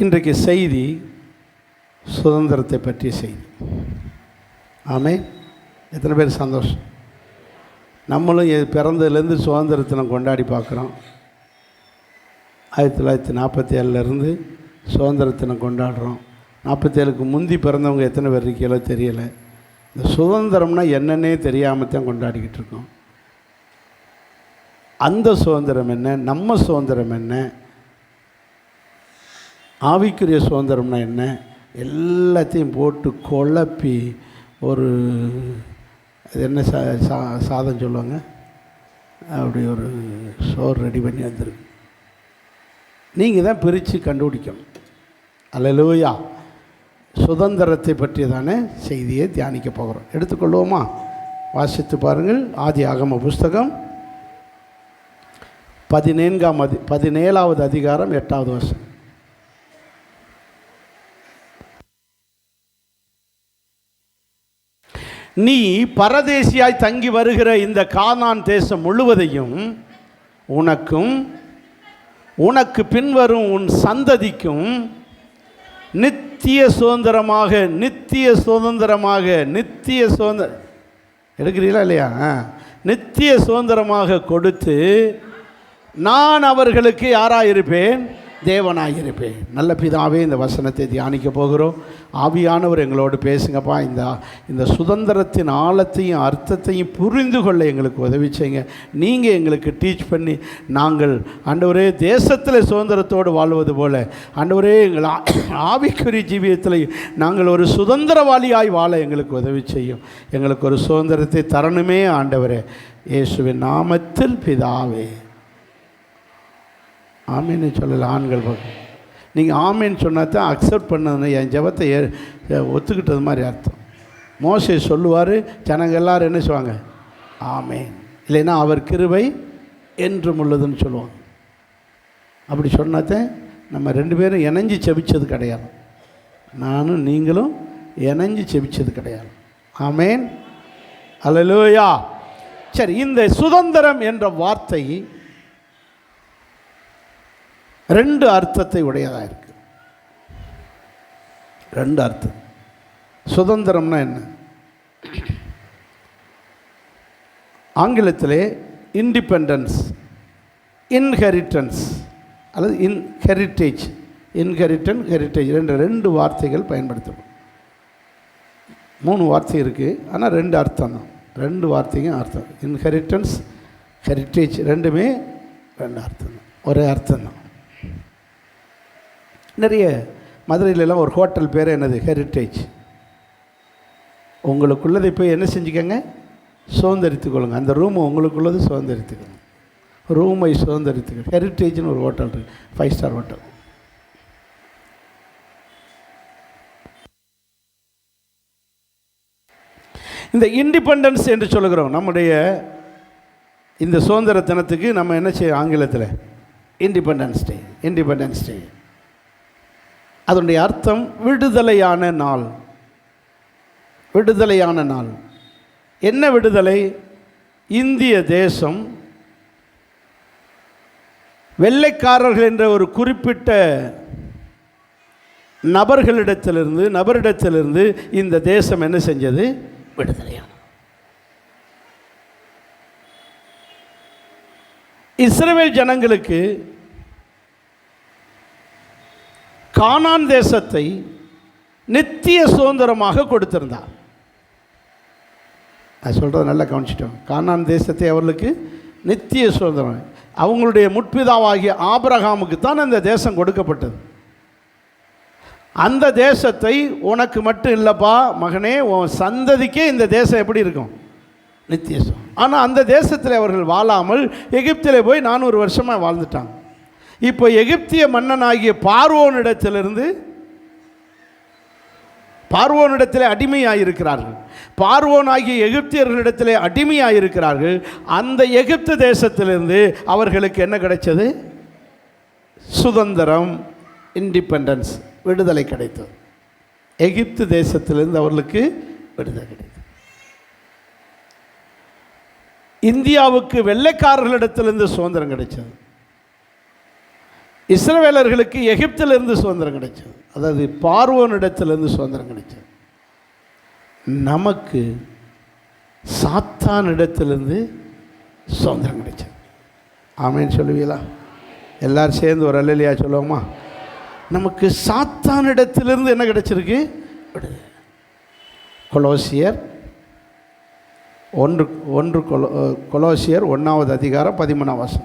இன்றைக்கு செய்தி சுதந்திரத்தை பற்றிய செய்தி. ஆமென். எத்தனை பேர் சந்தோஷம்? நம்மளும் பிறந்ததுலேருந்து சுதந்திரத்தை கொண்டாடி பார்க்குறோம். 1947 சுதந்திரத்தினை கொண்டாடுறோம். 47க்கு முந்தி பிறந்தவங்க எத்தனை பேர் இருக்கீங்களோ தெரியலை. இந்த சுதந்திரம்னா என்னன்னே தெரியாமல் தான் கொண்டாடிக்கிட்டு இருக்கோம். அந்த சுதந்திரம் என்ன, நம்ம சுதந்திரம் என்ன, ஆவிக்குரிய சுதந்திரம்னா என்ன, எல்லாத்தையும் போட்டு குழப்பி ஒரு அது என்ன சாதம் சொல்லுவாங்க, அப்படி ஒரு சோறு ரெடி பண்ணி வந்துருக்கு. நீங்கள் தான் பிரித்து கண்டுபிடிக்கணும். அல்லேலூயா. சுதந்திரத்தை பற்றியதான செய்தியை தியானிக்க போகிறோம். எடுத்துக்கொள்வோமா? வாசித்து பாருங்கள். ஆதியாகம புஸ்தகம் 17வது அதிகாரம் 8வது வசனம். நீ பரதேசியாய் தங்கி வருகிற இந்த கானான் தேசம் முழுவதையும் உனக்கும் உனக்கு பின்வரும் உன் சந்ததிக்கும் நித்திய சுதந்திரமாக எடுக்கிறீங்களா இல்லையா? நித்திய சுதந்திரமாக கொடுத்து நான் அவர்களுக்கு யாராயிருப்பேன்? தேவனாயிருப்பேன். நல்ல பிதாவே, இந்த வசனத்தை தியானிக்க போகிறோம். ஆவியானவர் எங்களோடு பேசுங்கப்பா. இந்த சுதந்திரத்தின் ஆழத்தையும் அர்த்தத்தையும் புரிந்து கொள்ள எங்களுக்கு உதவி செய்யுங்க. நீங்கள் எங்களுக்கு டீச் பண்ணி நாங்கள் ஆண்டவரே தேசத்தில் சுதந்திரத்தோடு வாழ்வது போல ஆண்டவரே எங்கள் ஆவிக்குரிய ஜீவியத்தில் நாங்கள் ஒரு சுதந்திரவாளியாய் வாழ எங்களுக்கு உதவி செய்யும். எங்களுக்கு ஒரு சுதந்திரத்தை தரணுமே ஆண்டவரே, இயேசுவின் நாமத்தில் பிதாவே. ஆமீன்னு சொல்லலை ஆண்கள் பக்கம். நீங்கள் ஆமீன்னு சொன்னால் தான் அக்செப்ட் பண்ணதுன்னு என் ஜெபத்தை ஒத்துக்கிட்டது மாதிரி அர்த்தம். மோசே சொல்லுவார், ஜனங்க எல்லாரும் என்ன சொல்லுவாங்க? ஆமீன். இல்லைன்னா அவர் கிருபை என்றும் உள்ளதுன்னு சொல்லுவாங்க. அப்படி சொன்னாதான் நம்ம 2 பேரும் இணைஞ்சு செபிச்சது கிடையாது. நானும் நீங்களும் இணைஞ்சு செபிச்சது கிடையாது. ஆமீன். அல்லேலூயா. சரி, இந்த சுதந்திரம் என்ற வார்த்தை 2 அர்த்தத்தை உடையதாக இருக்குது. 2 அர்த்தம். சுதந்திரம்னா என்ன? ஆங்கிலத்திலே இண்டிபெண்டன்ஸ், இன்ஹெரிட்டன்ஸ் அல்லது ஹெரிட்டேஜ். ஹெரிட்டேஜ் 2 வார்த்தைகள் பயன்படுத்தணும். 3 வார்த்தை இருக்குது, ஆனால் 2 அர்த்தம் தான். 2 வார்த்தைக்கும் அர்த்தம். இன்ஹெரிட்டன்ஸ், ஹெரிட்டேஜ் 2மே 2 அர்த்தம் தான், ஒரே அர்த்தம் தான். நிறைய மதுரையிலலாம் ஒரு ஹோட்டல் பேர் என்னது? ஹெரிட்டேஜ். உங்களுக்குள்ளதை போய் என்ன செஞ்சுக்கோங்க? சுதந்திரித்துக்கொள்ளுங்க. அந்த ரூமை உங்களுக்குள்ளது சுதந்திரித்துக்கோங்க. ரூமை சுதந்திரித்துக்கோங்க. ஹெரிட்டேஜ்னு ஒரு ஹோட்டல் இருக்குது, 5 ஸ்டார் ஹோட்டல். இந்த இண்டிபெண்டன்ஸ் என்று சொல்லுகிறோம். நம்முடைய இந்த சுதந்திர தினத்துக்கு நம்ம என்ன செய்ய ஆங்கிலத்தில் இண்டிபெண்டன்ஸ் டே. அதனுடைய அர்த்தம் விடுதலையான நாள். விடுதலையான நாள். என்ன விடுதலை? இந்திய தேசம் வெள்ளைக்காரர்கள் என்ற ஒரு குறிப்பிட்ட நபரிடத்திலிருந்து இந்த தேசம் என்ன செஞ்சது? விடுதலையான. இஸ்ரவேல் ஜனங்களுக்கு கானான் தேசத்தை நித்திய சுதந்திரமாக கொடுத்திருந்தார். நான் சொல்கிறது நல்லா கவனிச்சிட்டோம். கானான் தேசத்தை அவர்களுக்கு நித்திய சுதந்திரம். அவங்களுடைய முற்பிதாவாகிய ஆபிரகாமுக்கு தான் அந்த தேசம் கொடுக்கப்பட்டது. அந்த தேசத்தை உனக்கு மட்டும் இல்லைப்பா மகனே, உன் சந்ததிக்கே இந்த தேசம் எப்படி இருக்கும்? நித்திய சுதந்திரம். ஆனால் அந்த தேசத்தில் அவர்கள் வாழாமல் எகிப்தில் போய் 400 வருஷமாக வாழ்ந்துட்டாங்க. இப்போ எகிப்திய மன்னனாகிய பார்வோனிடத்திலே அடிமையாயிருக்கிறார்கள். பார்வோன் ஆகிய எகிப்தியர்களிடத்திலே அடிமையாயிருக்கிறார்கள். அந்த எகிப்து தேசத்திலிருந்து அவர்களுக்கு என்ன கிடைச்சது? சுதந்திரம், இண்டிபெண்டன்ஸ், விடுதலை கிடைத்தது. எகிப்து தேசத்திலிருந்து அவர்களுக்கு விடுதலை கிடைத்தது. இந்தியாவுக்கு வெள்ளைக்காரர்களிடத்திலிருந்து சுதந்திரம் கிடைச்சது. இஸ்ரவேலர்களுக்கு எகிப்திலிருந்து சுதந்திரம் கிடைச்சது, அதாவது பார்வோனிடத்திலிருந்து சுதந்திரம் கிடைச்சது. நமக்கு சாத்தானிடத்திலிருந்து சுதந்திரம் கிடைச்சது. ஆமேன்னு சொல்லுவீங்களா? எல்லாரும் சேர்ந்து ஒரு அல்லேலூயா சொல்லுவோமா? நமக்கு சாத்தானிடத்திலிருந்து என்ன கிடைச்சிருக்கு? கொலோசியர் 1 அதிகாரம் 13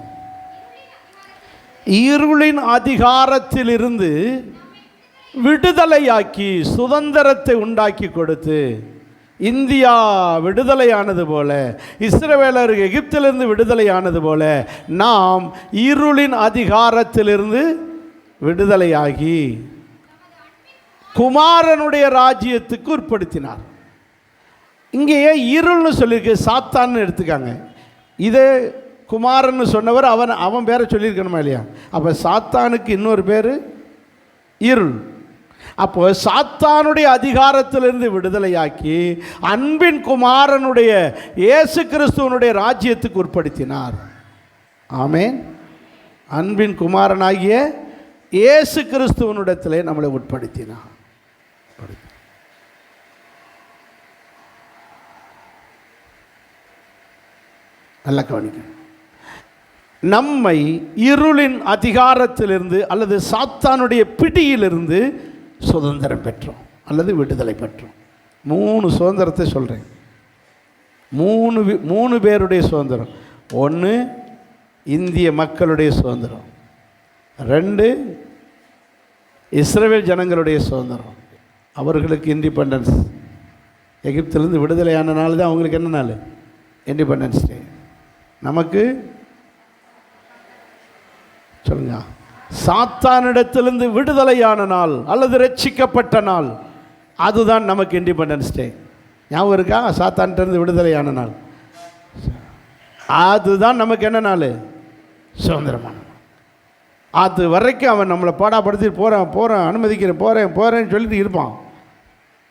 இருளின் அதிகாரத்திலிருந்து விடுதலையாக்கி சுதந்திரத்தை உண்டாக்கி கொடுத்து, இந்தியா விடுதலையானது போல, இஸ்ரவேலர் எகிப்திலிருந்து விடுதலையானது போல, நாம் இருளின் அதிகாரத்திலிருந்து விடுதலையாகி குமாரனுடைய ராஜ்யத்துக்கு உட்படுத்தினார். இங்கே இருள்னு சொல்லியிருக்கு, சாத்தான்னு எடுத்துக்காங்க. இதே குமாரன்னு சொன்னவர் அவன் பேரை சொல்லியிருக்கணுமா இல்லையா? அப்போ சாத்தானுக்கு இன்னொரு பேர் இருள். அப்போ சாத்தானுடைய அதிகாரத்திலிருந்து விடுதலையாக்கி அன்பின் குமாரனுடைய இயேசு கிறிஸ்துவனுடைய ராஜ்யத்துக்கு உட்படுத்தினார். ஆமென். அன்பின் குமாரனாகிய இயேசு கிறிஸ்துவனிடத்திலே நம்மளை உட்படுத்தினார். நல்லா கவனிக்கணும். நம்மை இருளின் அதிகாரத்திலிருந்து அல்லது சாத்தானுடைய பிடியிலிருந்து சுதந்திரம் பெற்றோம் அல்லது விடுதலை பெற்றோம். 3 சுதந்திரத்தை சொல்கிறேன். 3 பேருடைய சுதந்திரம். 1 இந்திய மக்களுடைய சுதந்திரம், 2 இஸ்ரவேல் ஜனங்களுடைய சுதந்திரம், அவர்களுக்கு இண்டிபெண்டன்ஸ். எகிப்திலிருந்து விடுதலையான நாள் தான் அவங்களுக்கு என்ன நாள்? Independence day. நமக்கு சொல்லுங்க, சாத்தானிடத்திலிருந்து விடுதலையான நாள் அல்லது ரட்சிக்கப்பட்ட நாள், அதுதான் நமக்கு இண்டிபெண்டன்ஸ் டே. ஞாபகம் இருக்கா? சாத்தானிலிருந்து விடுதலையான நாள், அதுதான் நமக்கு என்ன நாள்? சுதந்திரமான நாள். அது வரைக்கும் அவன் நம்மளை பாடாப்படுத்திட்டு போகிறேன் அனுமதிக்கிறேன் போகிறேன்னு சொல்லிட்டு இருப்பான்.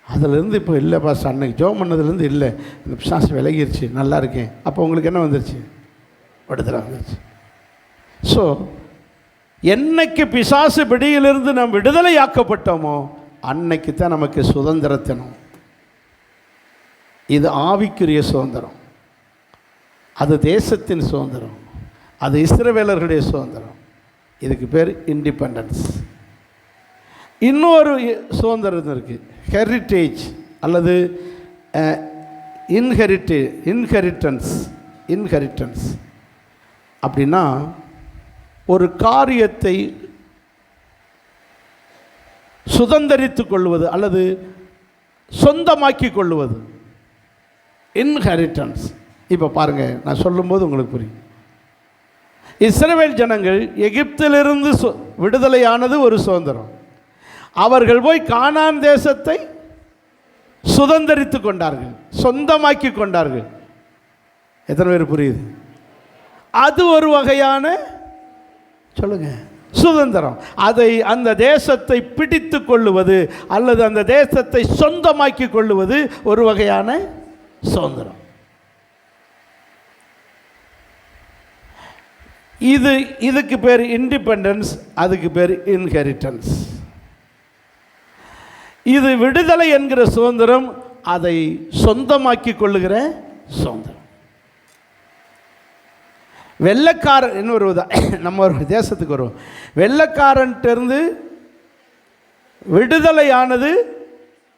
அதிலேருந்து இப்போ இல்லை பாஸ், அன்னைக்கு ஜோம் பண்ணதுலேருந்து இல்லை, இந்த பிசாசு விலகிருச்சு, நல்லா இருக்கேன். அப்போ உங்களுக்கு என்ன வந்துருச்சு? விடுதலை வந்துருச்சு. ஸோ என்னைக்கு பிசாசு பிடியிலிருந்து நாம் விடுதலையாக்கப்பட்டோமோ அன்னைக்கு தான் நமக்கு சுதந்திரத்தினம். இது ஆவிக்குரிய சுதந்திரம், அது தேசத்தின் சுதந்திரம், அது இஸ்ரவேலர்களுடைய சுதந்திரம். இதுக்கு பேர் இண்டிபெண்டன்ஸ். இன்னொரு சுதந்திரம் இருக்குது, ஹெரிட்டேஜ் அல்லது இன்ஹெரிட்டன்ஸ். அப்படின்னா ஒரு காரியத்தை சுதந்தரித்துக் கொள்வது அல்லது சொந்தமாக்கி கொள்வது, இன்ஹெரிட்டன்ஸ். இப்போ பாருங்கள், நான் சொல்லும்போது உங்களுக்கு புரியும். இஸ்ரவேல் ஜனங்கள் எகிப்திலிருந்து விடுதலையானது ஒரு சுதந்திரம். அவர்கள் போய் கானான் தேசத்தை சுதந்தரித்து கொண்டார்கள், சொந்தமாக்கி கொண்டார்கள். எத்தனை பேர் புரியுது? அது ஒரு வகையான சொல்லுங்க சுதந்திரம். அதை அந்த தேசத்தை பிடித்து கொள்ளுவது அல்லது அந்த தேசத்தை சொந்தமாக்கி கொள்ளுவது ஒரு வகையான சுதந்திரம். இதுக்கு பேர் இண்டிபெண்டன்ஸ், அதுக்கு பேர் இன்ஹெரிட்டன்ஸ். இது விடுதலை என்கிற சுதந்திரம், அதை சொந்தமாக்கி கொள்ளுகிற சுதந்திரம். வெள்ளைக்காரன் இன்னொரு நம்ம ஒரு தேசத்துக்கு வருவோம். வெள்ளைக்காரன்ட்டு விடுதலையானது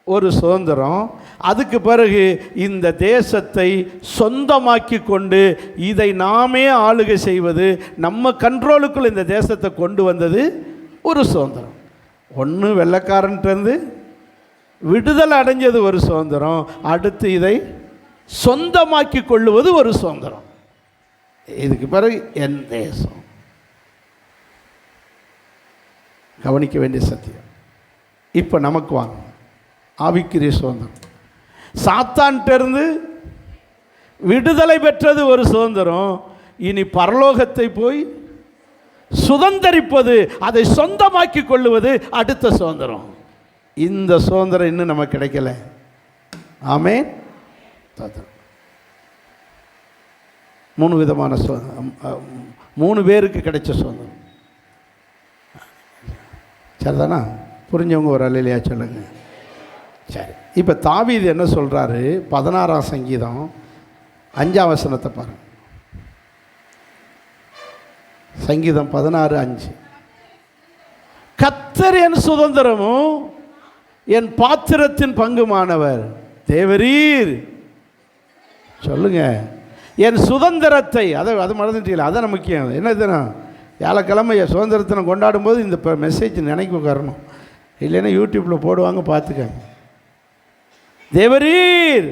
ஒரு சுதந்திரம். அதுக்கு பிறகு இந்த தேசத்தை சொந்தமாக்கி கொண்டு இதை நாமே ஆளுகை செய்வது, நம்ம கண்ட்ரோலுக்குள் இந்த தேசத்தை கொண்டு வந்தது ஒரு சுதந்திரம். ஒன்று வெள்ளைக்காரன்ட்டு விடுதலை அடைஞ்சது ஒரு சுதந்திரம், அடுத்து இதை சொந்தமாக்கி கொள்ளுவது ஒரு சுதந்திரம். இதுக்கு பிறகு என் தேசம். கவனிக்க வேண்டிய சத்தியம். இப்போ நமக்கு வாங்க ஆவிக்குரிய சுதந்திரம். சாத்தான்கிட்ட விடுதலை பெற்றது ஒரு சுதந்திரம். இனி பரலோகத்தை போய் சுதந்தரிப்பது, அதை சொந்தமாக்கி கொள்ளுவது அடுத்த சுதந்திரம். இந்த சுதந்திரம் இன்னும் நமக்கு கிடைக்கல. ஆமென். 3 விதமான சுதந்திரம், 3 பேருக்கு கிடைச்ச சுதந்திரம். சரிதானா? புரிஞ்சவங்க ஒரு அல்லேலூயா சொல்லுங்க. சரி, இப்போ தாவீது என்ன சொல்கிறாரு? 16ஆம் சங்கீதம் 5ஆம் வசனத்தை பாருங்க. சங்கீதம் 16:5. கர்த்தர் என் சுதந்திரமும் என் பாத்திரத்தின் பங்குமானவர். தேவரீர் சொல்லுங்க, என் சுதந்திரத்தை, அது மறந்துட்டீங்களா? அதான் முக்கியம். என்னதுன்னா, வியாழக்கிழமை சுதந்திரத்தினை கொண்டாடும் போது இந்த மெசேஜ் நினைக்க வரணும். இல்லைன்னா யூடியூப்பில் போடுவாங்க, பார்த்துக்கங்க. தேவரீர்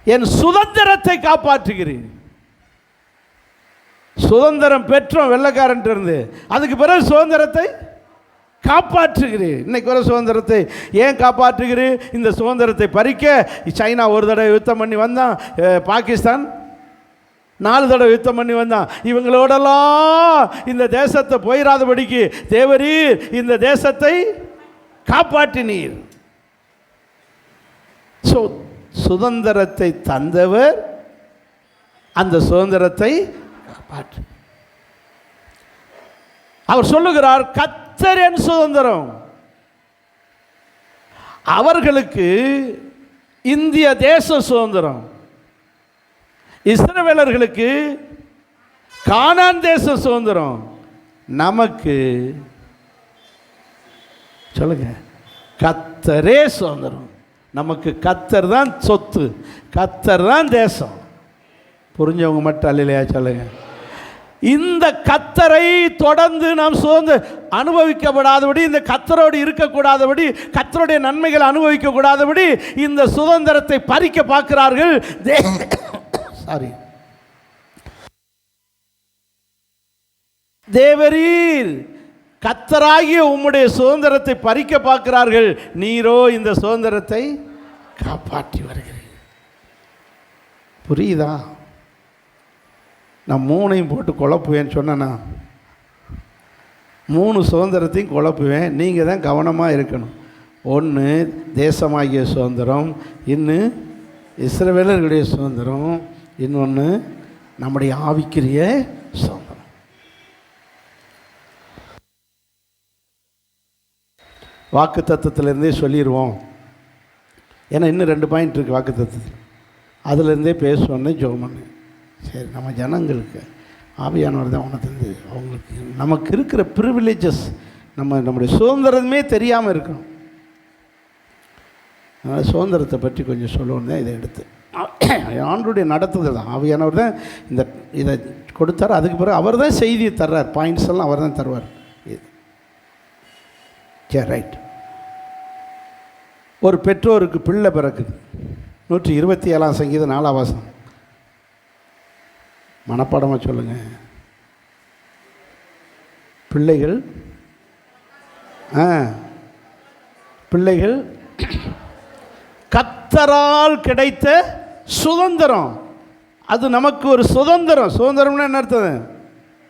என் சுதந்திரத்தை காப்பாற்றுகிறீர். சுதந்திரம் பெற்றோம் வெள்ளைக்காரன் இருந்து, அதுக்கு பிறகு சுதந்திரத்தை காப்பாற்றுகிறீர். இன்னைக்கு வர சுதந்திரத்தை ஏன் காப்பாற்றுகிறீர்? இந்த சுதந்திரத்தை பறிக்க சைனா ஒரு தடவை யுத்தம் பண்ணி வந்தான், பாகிஸ்தான் 4 தடவை யுத்தம் பண்ணி வந்தான். இவங்களோடலாம் இந்த தேசத்தை போயிடாதபடிக்கு தேவரீர் இந்த தேசத்தை காப்பாற்றினீர். சுதந்திரத்தை தந்தவர் அந்த சுதந்திரத்தை காப்பாற்று. அவர் சொல்லுகிறார், கர்த்தர் என் சுதந்திரம். அவர்களுக்கு இந்திய தேச சுதந்திரம், இஸ்ரவேலர்களுக்கு கானான் தேச சுதந்திரம், நமக்கு சொல்லுங்க கர்த்தரே சுதந்திரம். நமக்கு கர்த்தர் தான் சொத்து, கர்த்தர் தான் தேசம். புரிஞ்சவங்க மட்டும் அல்லேலூயா சொல்லுங்க. இந்த கர்த்தரை தொடர்ந்து நாம் அனுபவிக்கப்படாதபடி, இந்த கர்த்தரோடு இருக்கக்கூடாதபடி, கர்த்தருடைய நன்மைகளை அனுபவிக்கக்கூடாதபடி இந்த சுதந்திரத்தை பறிக்க பார்க்கிறார்கள். சாரி, தேவரீர் கர்த்தராகிய உம்முடைய சுதந்திரத்தை பறிக்க பார்க்கிறார்கள், நீரோ இந்த சுதந்திரத்தை காப்பாற்றி வருகிறீர். புரியுதா? நான் 3ஐயும் போட்டு குழப்புவேன்னு சொன்னேன்னா, 3 சுதந்திரத்தையும் குழப்புவேன். நீங்கள் தான் கவனமாக இருக்கணும். ஒன்று தேசமாகிய சுதந்திரம், இன்னும் இஸ்ரவேலர்களுடைய சுதந்திரம், இன்னொன்று நம்முடைய ஆவிக்குரிய சுதந்திரம். வாக்கு தத்துவத்திலேருந்தே சொல்லிடுவோம். ஏன்னா இன்னும் 2 பாயிண்ட் இருக்குது வாக்கு தத்துவத்தில், அதுலேருந்தே பேசுவோன்னே ஜோமன்னு. சரி, நம்ம ஜனங்களுக்கு ஆவியானவர் தான் உணர்ந்து அவங்களுக்கு நமக்கு இருக்கிற ப்ரிவிலேஜஸ், நம்முடைய சுதந்திரமே தெரியாமல் இருக்கணும். அதனால் சுதந்திரத்தை பற்றி கொஞ்சம் சொல்லணும் தான் இதை எடுத்து. ஆண்டுடைய நடத்துதல் தான், ஆவியானவர் தான் இதை கொடுத்தார். அதுக்கு பிறகு அவர் தான் செய்தியை தர்றார், பாயிண்ட்ஸ் எல்லாம் அவர் தான் தருவார். சரி, ரைட். ஒரு பெற்றோருக்கு பிள்ளை பிறக்குது. 127ஆம் சங்கீதம் 4ஆம் வசனம் மனப்பாடமாக சொல்லுங்கள். பிள்ளைகள் கர்த்தரால் கிடைத்த சுதந்திரம். அது நமக்கு ஒரு சுதந்திரம். சுதந்திரம்னா என்ன அர்த்தம்?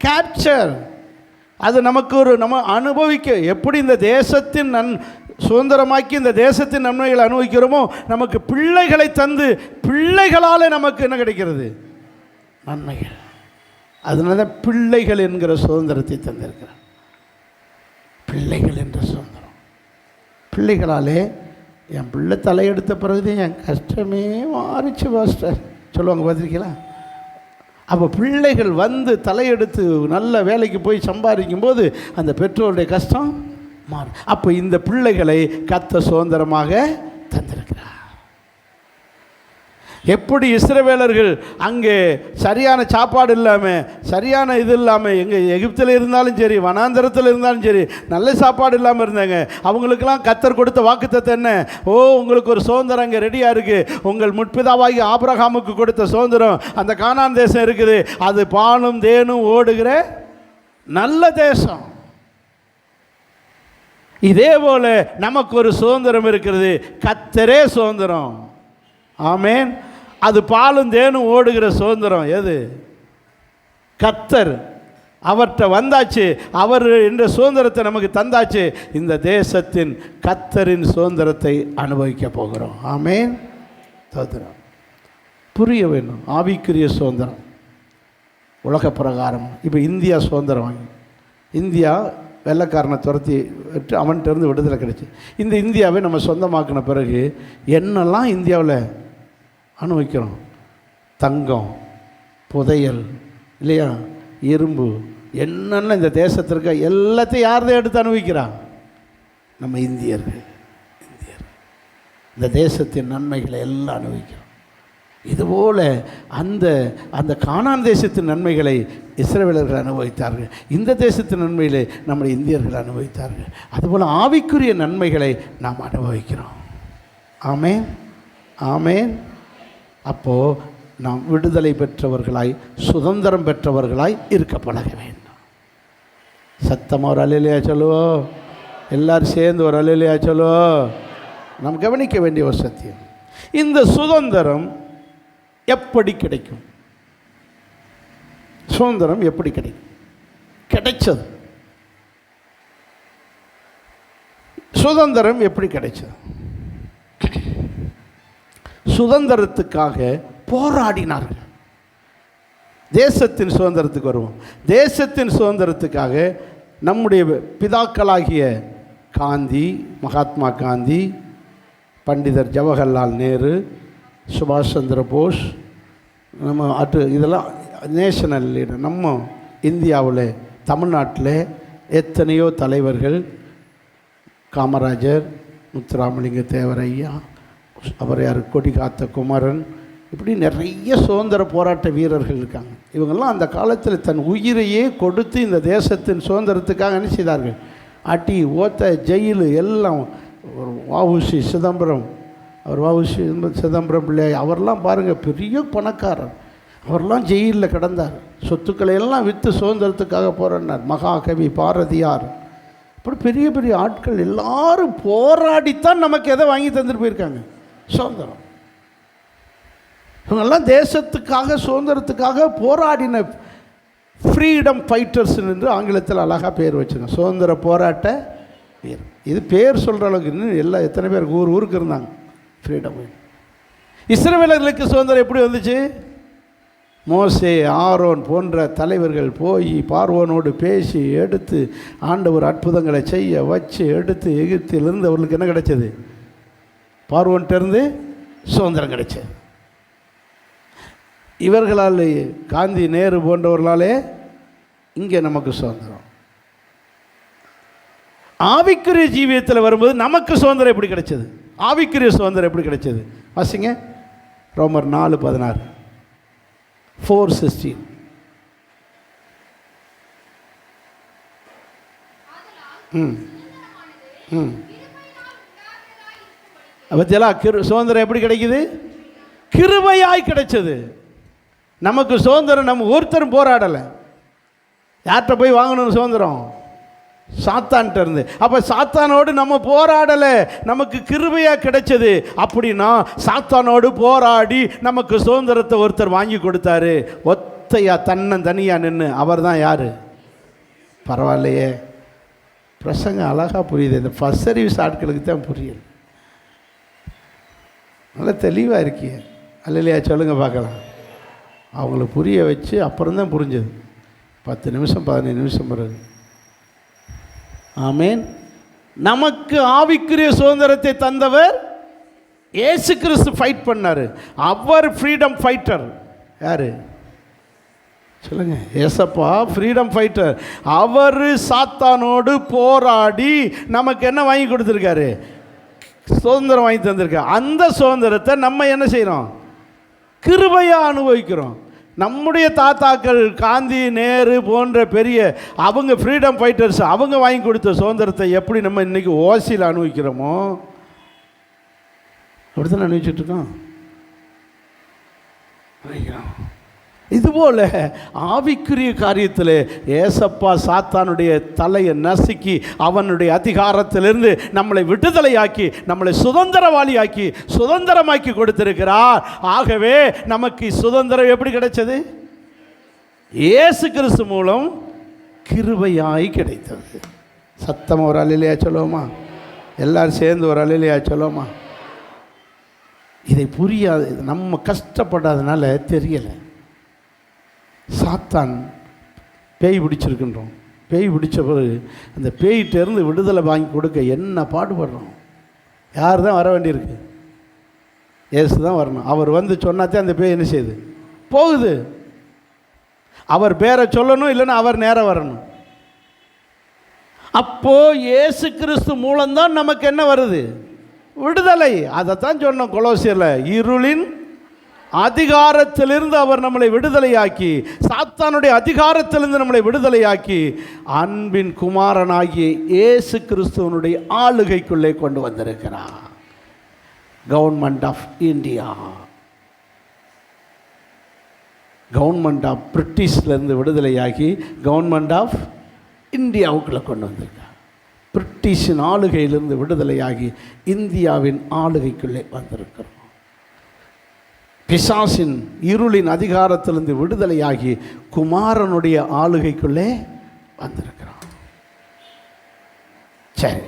கேப்சர். அது நமக்கு நம்ம அனுபவிக்க, எப்படி இந்த தேசத்தின் சுதந்திரமாக்கி இந்த தேசத்தின் நன்மைகளை அனுபவிக்கிறோமோ, நமக்கு பிள்ளைகளை தந்து பிள்ளைகளால் நமக்கு என்ன கிடைக்கிறது? நன்மைகள். அதனால தான் பிள்ளைகள் என்கிற சுதந்திரத்தை தந்திருக்கிறார். பிள்ளைகள் என்ற சுதந்திரம். பிள்ளைகளாலே என் பிள்ளை தலையெடுத்த பிறகு என் கஷ்டமே மாறிச்சு பாஸ்டர் சொல்லுவாங்க, பார்த்துருக்கீங்களா? அப்போ பிள்ளைகள் வந்து தலையெடுத்து நல்ல வேலைக்கு போய் சம்பாதிக்கும் போது அந்த பெற்றோருடைய கஷ்டம் மாறும். அப்போ இந்த பிள்ளைகளை கர்த்தர் சுதந்திரமாக தந்திருக்கிறார். எப்படி இஸ்ரவேலர்கள் அங்கே சரியான சாப்பாடு இல்லாமல், சரியான இது இல்லாமல், எங்கள் எகிப்தில் இருந்தாலும் சரி, வனாந்தரத்தில் இருந்தாலும் சரி, நல்ல சாப்பாடு இல்லாமல் இருந்தாங்க. அவங்களுக்கெல்லாம் கர்த்தர் கொடுத்த வாக்குத்தத்தம் என்ன? உங்களுக்கு ஒரு சுதந்திரம் அங்கே ரெடியாக இருக்குது. உங்கள் முற்பிதாவாகி ஆபிரகாமுக்கு கொடுத்த சுதந்திரம் அந்த கானான் தேசம் இருக்குது. அது பாலும் தேனும் ஓடுகிற நல்ல தேசம். இதே போல நமக்கு ஒரு சுதந்திரம் இருக்கிறது. கர்த்தரே சுதந்திரம். ஆமென். அது பாலும் தேனும் ஓடுகிற சுதந்திரம். எது? கர்த்தர். அவர்கிட்ட வந்தாச்சு, அவர் என்ற சுதந்திரத்தை நமக்கு தந்தாச்சு. இந்த தேசத்தின் கர்த்தரின் சுதந்திரத்தை அனுபவிக்க போகிறோம். ஆமென். சுதந்திரம் புரிய வேண்டும். ஆவிக்குரிய சுதந்திரம், உலக பிரகாரம். இப்போ இந்தியா சுதந்திரம் வாங்கி, இந்தியா வெள்ளைக்காரனை துரத்தி விட்டு அவன்கிட்டருந்து விடுதலை கிடைச்சி இந்த இந்தியாவை நம்ம சொந்தமாக்கின பிறகு என்னெல்லாம் இந்தியாவில் அனுபவிக்கிறோம்? தங்கம், புதையல் இல்லையா, இரும்பு, என்னென்ன இந்த தேசத்திற்கு எல்லாத்தையும் யார்தான் எடுத்து அனுபவிக்கிறான்? நம்ம இந்தியர்கள். இந்த தேசத்தின் நன்மைகளை எல்லாம் அனுபவிக்கிறோம். இதுபோல் அந்த கானான் தேசத்தின் நன்மைகளை இஸ்ரவேலர்கள் அனுபவித்தார்கள். இந்த தேசத்தின் நன்மைகளை நம்முடைய இந்தியர்கள் அனுபவித்தார்கள். அதுபோல் ஆவிக்குரிய நன்மைகளை நாம் அனுபவிக்கிறோம். ஆமேன், ஆமேன். அப்போது நாம் விடுதலை பெற்றவர்களாய், சுதந்திரம் பெற்றவர்களாய் இருக்க பழக வேண்டும். சத்தமாக ஒரு அல்லேலூயா சொல்லுவோம். எல்லாரும் சேர்ந்து ஒரு அல்லேலூயா சொல்லுவோம். நாம் கவனிக்க வேண்டிய ஒரு சத்தியம், இந்த சுதந்திரம் எப்படி கிடைக்கும்? சுதந்திரம் எப்படி கிடைக்கும்? கிடைச்சது. சுதந்திரம் எப்படி கிடைச்சது? சுதந்திரத்துக்காக போராடினார்கள். தேசத்தின் சுதந்திரத்துக்கு வருவோம். தேசத்தின் சுதந்திரத்துக்காக நம்முடைய பிதாக்களாகிய காந்தி, மகாத்மா காந்தி, பண்டிதர் ஜவஹர்லால் நேரு, சுபாஷ் சந்திர போஸ், நம்ம இதெல்லாம் நேஷனல் லீடர். நம்ம இந்தியாவில், தமிழ்நாட்டில் எத்தனையோ தலைவர்கள், காமராஜர், முத்துராமலிங்க தேவர் ஐயா, அவர் யார், கொடிகாத்த குமரன், இப்படி நிறைய சுதந்திர போராட்ட வீரர்கள் இருக்காங்க. இவங்கெல்லாம் அந்த காலத்தில் தன் உயிரையே கொடுத்து இந்த தேசத்தின் சுதந்திரத்துக்காக என்ன செய்தார்கள்? அடி ஓத்த ஜெயிலு எல்லாம். ஒரு வஉசி சிதம்பரம், அவர் வஉசி சிதம்பரம் பிள்ளை, அவர்லாம் பாருங்கள் பெரிய பணக்காரர். அவர்லாம் ஜெயிலில் கிடந்தார். சொத்துக்களை எல்லாம் விற்று சுதந்திரத்துக்காக போராடினார். மகாகவி பாரதியார், இப்படி பெரிய பெரிய ஆட்கள் எல்லாரும் போராடித்தான் நமக்கு எதை வாங்கி தந்துட்டு போயிருக்காங்க? சுதந்திரம். இவங்கெல்லாம் தேசத்துக்காக, சுதந்திரத்துக்காக போராடின ஃப்ரீடம் ஃபைட்டர்ஸ் என்று ஆங்கிலத்தில் அழகாக பேர் வச்சுருங்க. சுதந்திர போராட்ட பேர். இது பேர் சொல்கிற அளவுக்கு இன்னும் எல்லாம் எத்தனை பேர் ஊருக்கு இருந்தாங்க ஃப்ரீடம். இஸ்ரவேலர்களுக்கு சுதந்திரம் எப்படி வந்துச்சு? மோசே, ஆரோன் போன்ற தலைவர்கள் போய் பார்வோனோடு பேசி எடுத்து ஆண்டவர் அற்புதங்களை செய்ய வச்சு எடுத்து எகிப்திலிருந்து அவர்களுக்கு என்ன கிடைச்சது? பார்வோன்கிட்டருந்து சுதந்திரம் கிடைச்சது. இவர்களால், காந்தி, நேரு போன்றவர்களாலே இங்கே நமக்கு சுதந்திரம். ஆவிக்குரிய ஜீவியத்தில் வரும்போது நமக்கு சுதந்திரம் எப்படி கிடைச்சது? ஆவிக்குரிய சுதந்திரம் எப்படி கிடைச்சது? வாசிங்க, ரோமர் 4:16, 4:16. பத்தியெல்லாம் சுதந்திரம் எப்படி கிடைக்குது? கிருபையாய் கிடைச்சது. நமக்கு சுதந்திரம் நம்ம ஒருத்தரும் போராடலை. யார்கிட்ட போய் வாங்கணும் சுதந்திரம்? சாத்தான்கிட்ட இருந்து. அப்போ சாத்தானோடு நம்ம போராடலை, நமக்கு கிருபையாக கிடைச்சது. அப்படின்னா சாத்தானோடு போராடி நமக்கு சுதந்திரத்தை ஒருத்தர் வாங்கி கொடுத்தாரு. ஒத்தையா தனியாக நின்று. அவர் தான் யார்? பரவாயில்லையே, பிரசங்க அழகாக புரியுது. இந்த ஃபர்ஸ்ட் சர்வீஸ் ஆட்களுக்கு தான் புரியுது. நல்லா தெளிவாக இருக்கிய அல்லையா? சொல்லுங்கள் பார்க்கலாம். அவங்களுக்கு புரிய வச்சு அப்புறம்தான் புரிஞ்சது. 10 நிமிஷம் 15 நிமிஷம் பிறகு. ஆமேன். நமக்கு ஆவிக்குரிய சுதந்திரத்தை தந்தவர் இயேசு கிறிஸ்து ஃபைட் பண்ணார். அவர் ஃப்ரீடம் ஃபைட்டர். யார் சொல்லுங்க? ஏசப்பா ஃப்ரீடம் ஃபைட்டர். அவர் சாத்தானோடு போராடி நமக்கு என்ன வாங்கி கொடுத்துருக்காரு? சுதந்திரம் வாங்கி தந்திருக்காரு. அந்த சுதந்திரத்தை நம்ம என்ன செய்கிறோம்? கிருபையாக அனுபவிக்கிறோம். நம்முடைய தாத்தாக்கள் காந்தி, நேரு போன்ற பெரிய அவங்க ஃப்ரீடம் ஃபைட்டர்ஸ், அவங்க வாங்கி கொடுத்த சுதந்திரத்தை எப்படி நம்ம இன்றைக்கி ஓசியில் அனுபவிக்கிறோமோ அப்படி தான் அனுபவிச்சுட்ருக்கோம். இதுபோல் ஆவிக்குரிய காரியத்தில் ஏசப்பா சாத்தானுடைய தலையை நசுக்கி அவனுடைய அதிகாரத்திலிருந்து நம்மளை விடுதலையாக்கி நம்மளை சுதந்திரவாளியாக்கி சுதந்திரமாக்கி கொடுத்திருக்கிறார். ஆகவே நமக்கு சுதந்திரம் எப்படி கிடைச்சது? இயேசு கிறிஸ்து மூலம் கிருபையாய் கிடைத்தது. சத்தம் ஒரு அல்லேலூயா சொல்லுவோமா? எல்லாரும் சேர்ந்து ஒரு அல்லேலூயா சொல்லுவோமா? இதை புரியாது, நம்ம கஷ்டப்படாதனால தெரியலை. சாத்தான் பேய் பிடிச்சிருக்கின்றோம், பேய் பிடிச்ச பிறகு அந்த பேயிட்டேருந்து விடுதலை வாங்கி கொடுக்க என்ன பாடுபடுறோம். யார் தான் வர வேண்டியிருக்கு? இயேசு தான் வரணும். அவர் வந்து சொன்னாத்தே அந்த பேய் என்ன செய்யுது? போகுது. அவர் பேரை சொல்லணும், இல்லைன்னா அவர் நேரம் வரணும். அப்போ இயேசு கிறிஸ்து மூலம்தான் நமக்கு என்ன வருது? விடுதலை. அதைத்தான் சொன்னோம் கொலோசியர்ல, இருளின் அதிகாரத்திலிருந்து அவர் நம்மளை விடுதலையாக்கி, சாத்தானுடைய அதிகாரத்திலிருந்து நம்மளை விடுதலையாக்கி, அன்பின் குமாரனாகிய இயேசு கிறிஸ்துவனுடைய ஆளுகைக்குள்ளே கொண்டு வந்திருக்கிறார். Government of India, government of பிரிட்டிஷ்லேருந்து விடுதலையாகி கவர்மெண்ட் ஆஃப் இந்தியாவுக்குள்ளே கொண்டு வந்திருக்கார். பிரிட்டிஷின் ஆளுகையிலிருந்து விடுதலையாகி இந்தியாவின் ஆளுகைக்குள்ளே வந்திருக்கிறோம். பிசாசின் இருளின் அதிகாரத்திலிருந்து விடுதலையாகி குமாரனுடைய ஆளுகைக்குள்ளே வந்திருக்கிறோம். சரி,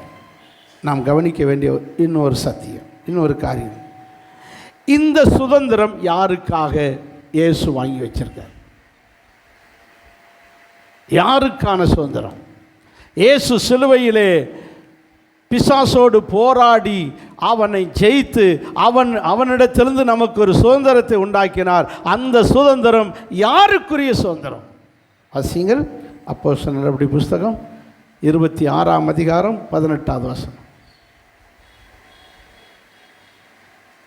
நாம் கவனிக்க வேண்டிய இன்னொரு சத்தியம், இன்னொரு காரியம். இந்த சுதந்திரம் யாருக்காக இயேசு வாங்கி வச்சிருக்கார்? யாருக்கான சுதந்திரம்? இயேசு சிலுவையிலே பிசாசோடு போராடி அவனை ஜெயித்து அவனிடத்திலிருந்து நமக்கு ஒரு சுதந்திரத்தை உண்டாக்கினார். அந்த சுதந்திரம் யாருக்குரிய சுதந்திரம்? வாசிங்கள் அப்போஸ்தலர் நடபடி புஸ்தகம் 26ஆம் அதிகாரம் 18வது வசனம்.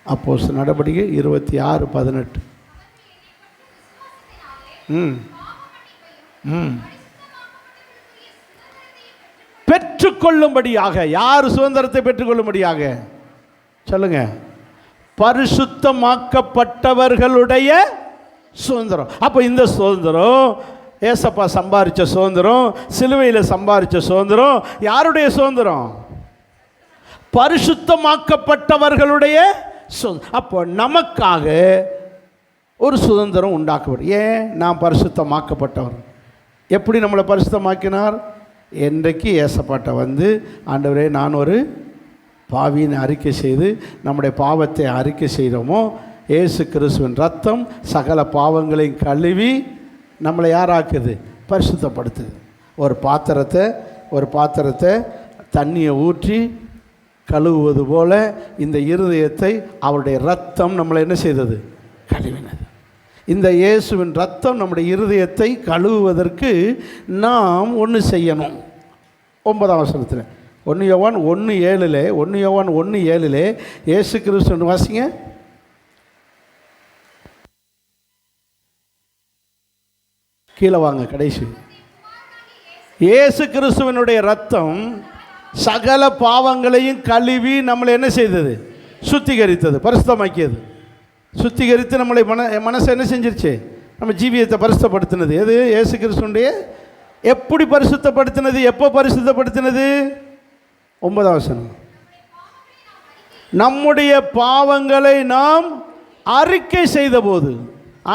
அப்போஸ்தலர் நடபடிக்கை 26:18. பெற்றுக்கொள்ளும்படியாக. யார் சுதந்திரத்தை பெற்றுக்கொள்ளும்படியாக? சொல்லுங்க. பரிசுத்தமாக்கப்பட்டவர்களுடைய சுதந்திரம். அப்போ இந்த சுதந்திரம் ஏசப்பா சம்பாதிச்ச சுதந்திரம், சிலுவையில் சம்பாதிச்ச சுதந்திரம். யாருடைய சுதந்திரம்? பரிசுத்தமாக்கப்பட்டவர்களுடைய சுதந்திரம். அப்போ நமக்காக ஒரு சுதந்திரம் உண்டாக்கப்படும். ஏன்? நாம் பரிசுத்தமாக்கப்பட்டவர். எப்படி நம்மளை பரிசுத்தமாக்கினார்? என்றைக்கு ஏசப்பாட்ட வந்து, ஆண்டவரே நான் ஒரு பாவின்னு அறிக்கை செய்து நம்முடைய பாவத்தை அறிக்கை செய்கிறோமோ, இயேசு கிறிஸ்துவின் ரத்தம் சகல பாவங்களையும் கழுவி நம்மளை யாராக்குது? பரிசுத்தப்படுத்துது. ஒரு பாத்திரத்தை தண்ணியை ஊற்றி கழுவுவது போல இந்த இருதயத்தை அவருடைய ரத்தம் நம்மளை என்ன செய்தது? கழுவினது. இந்த இயேசுவின் ரத்தம் நம்முடைய இருதயத்தை கழுவுவதற்கு நாம் ஒன்று செய்யணும். 9ஆம் வசனத்தில் 1 யோவான் 1:7 இயேசு கிறிஸ்து வாசிங்க. கீழே வாங்க, கடைசி. இயேசு கிறிஸ்துவனுடைய ரத்தம் சகல பாவங்களையும் கழுவி நம்மளை என்ன செய்தது? சுத்திகரித்தது, பரிசுத்தமாக்கியது. சுத்திகரித்து நம்மளை மனசை என்ன செஞ்சிருச்சு? நம்ம ஜீவியத்தை பரிசுத்தப்படுத்தினது. எது? இயேசு கிறிஸ்துடைய. எப்படி பரிசுத்தப்படுத்தினது? எப்போ பரிசுத்தப்படுத்தினது? 9ஆம் வசனம். நம்முடைய பாவங்களை நாம் அறிக்கை செய்த போது,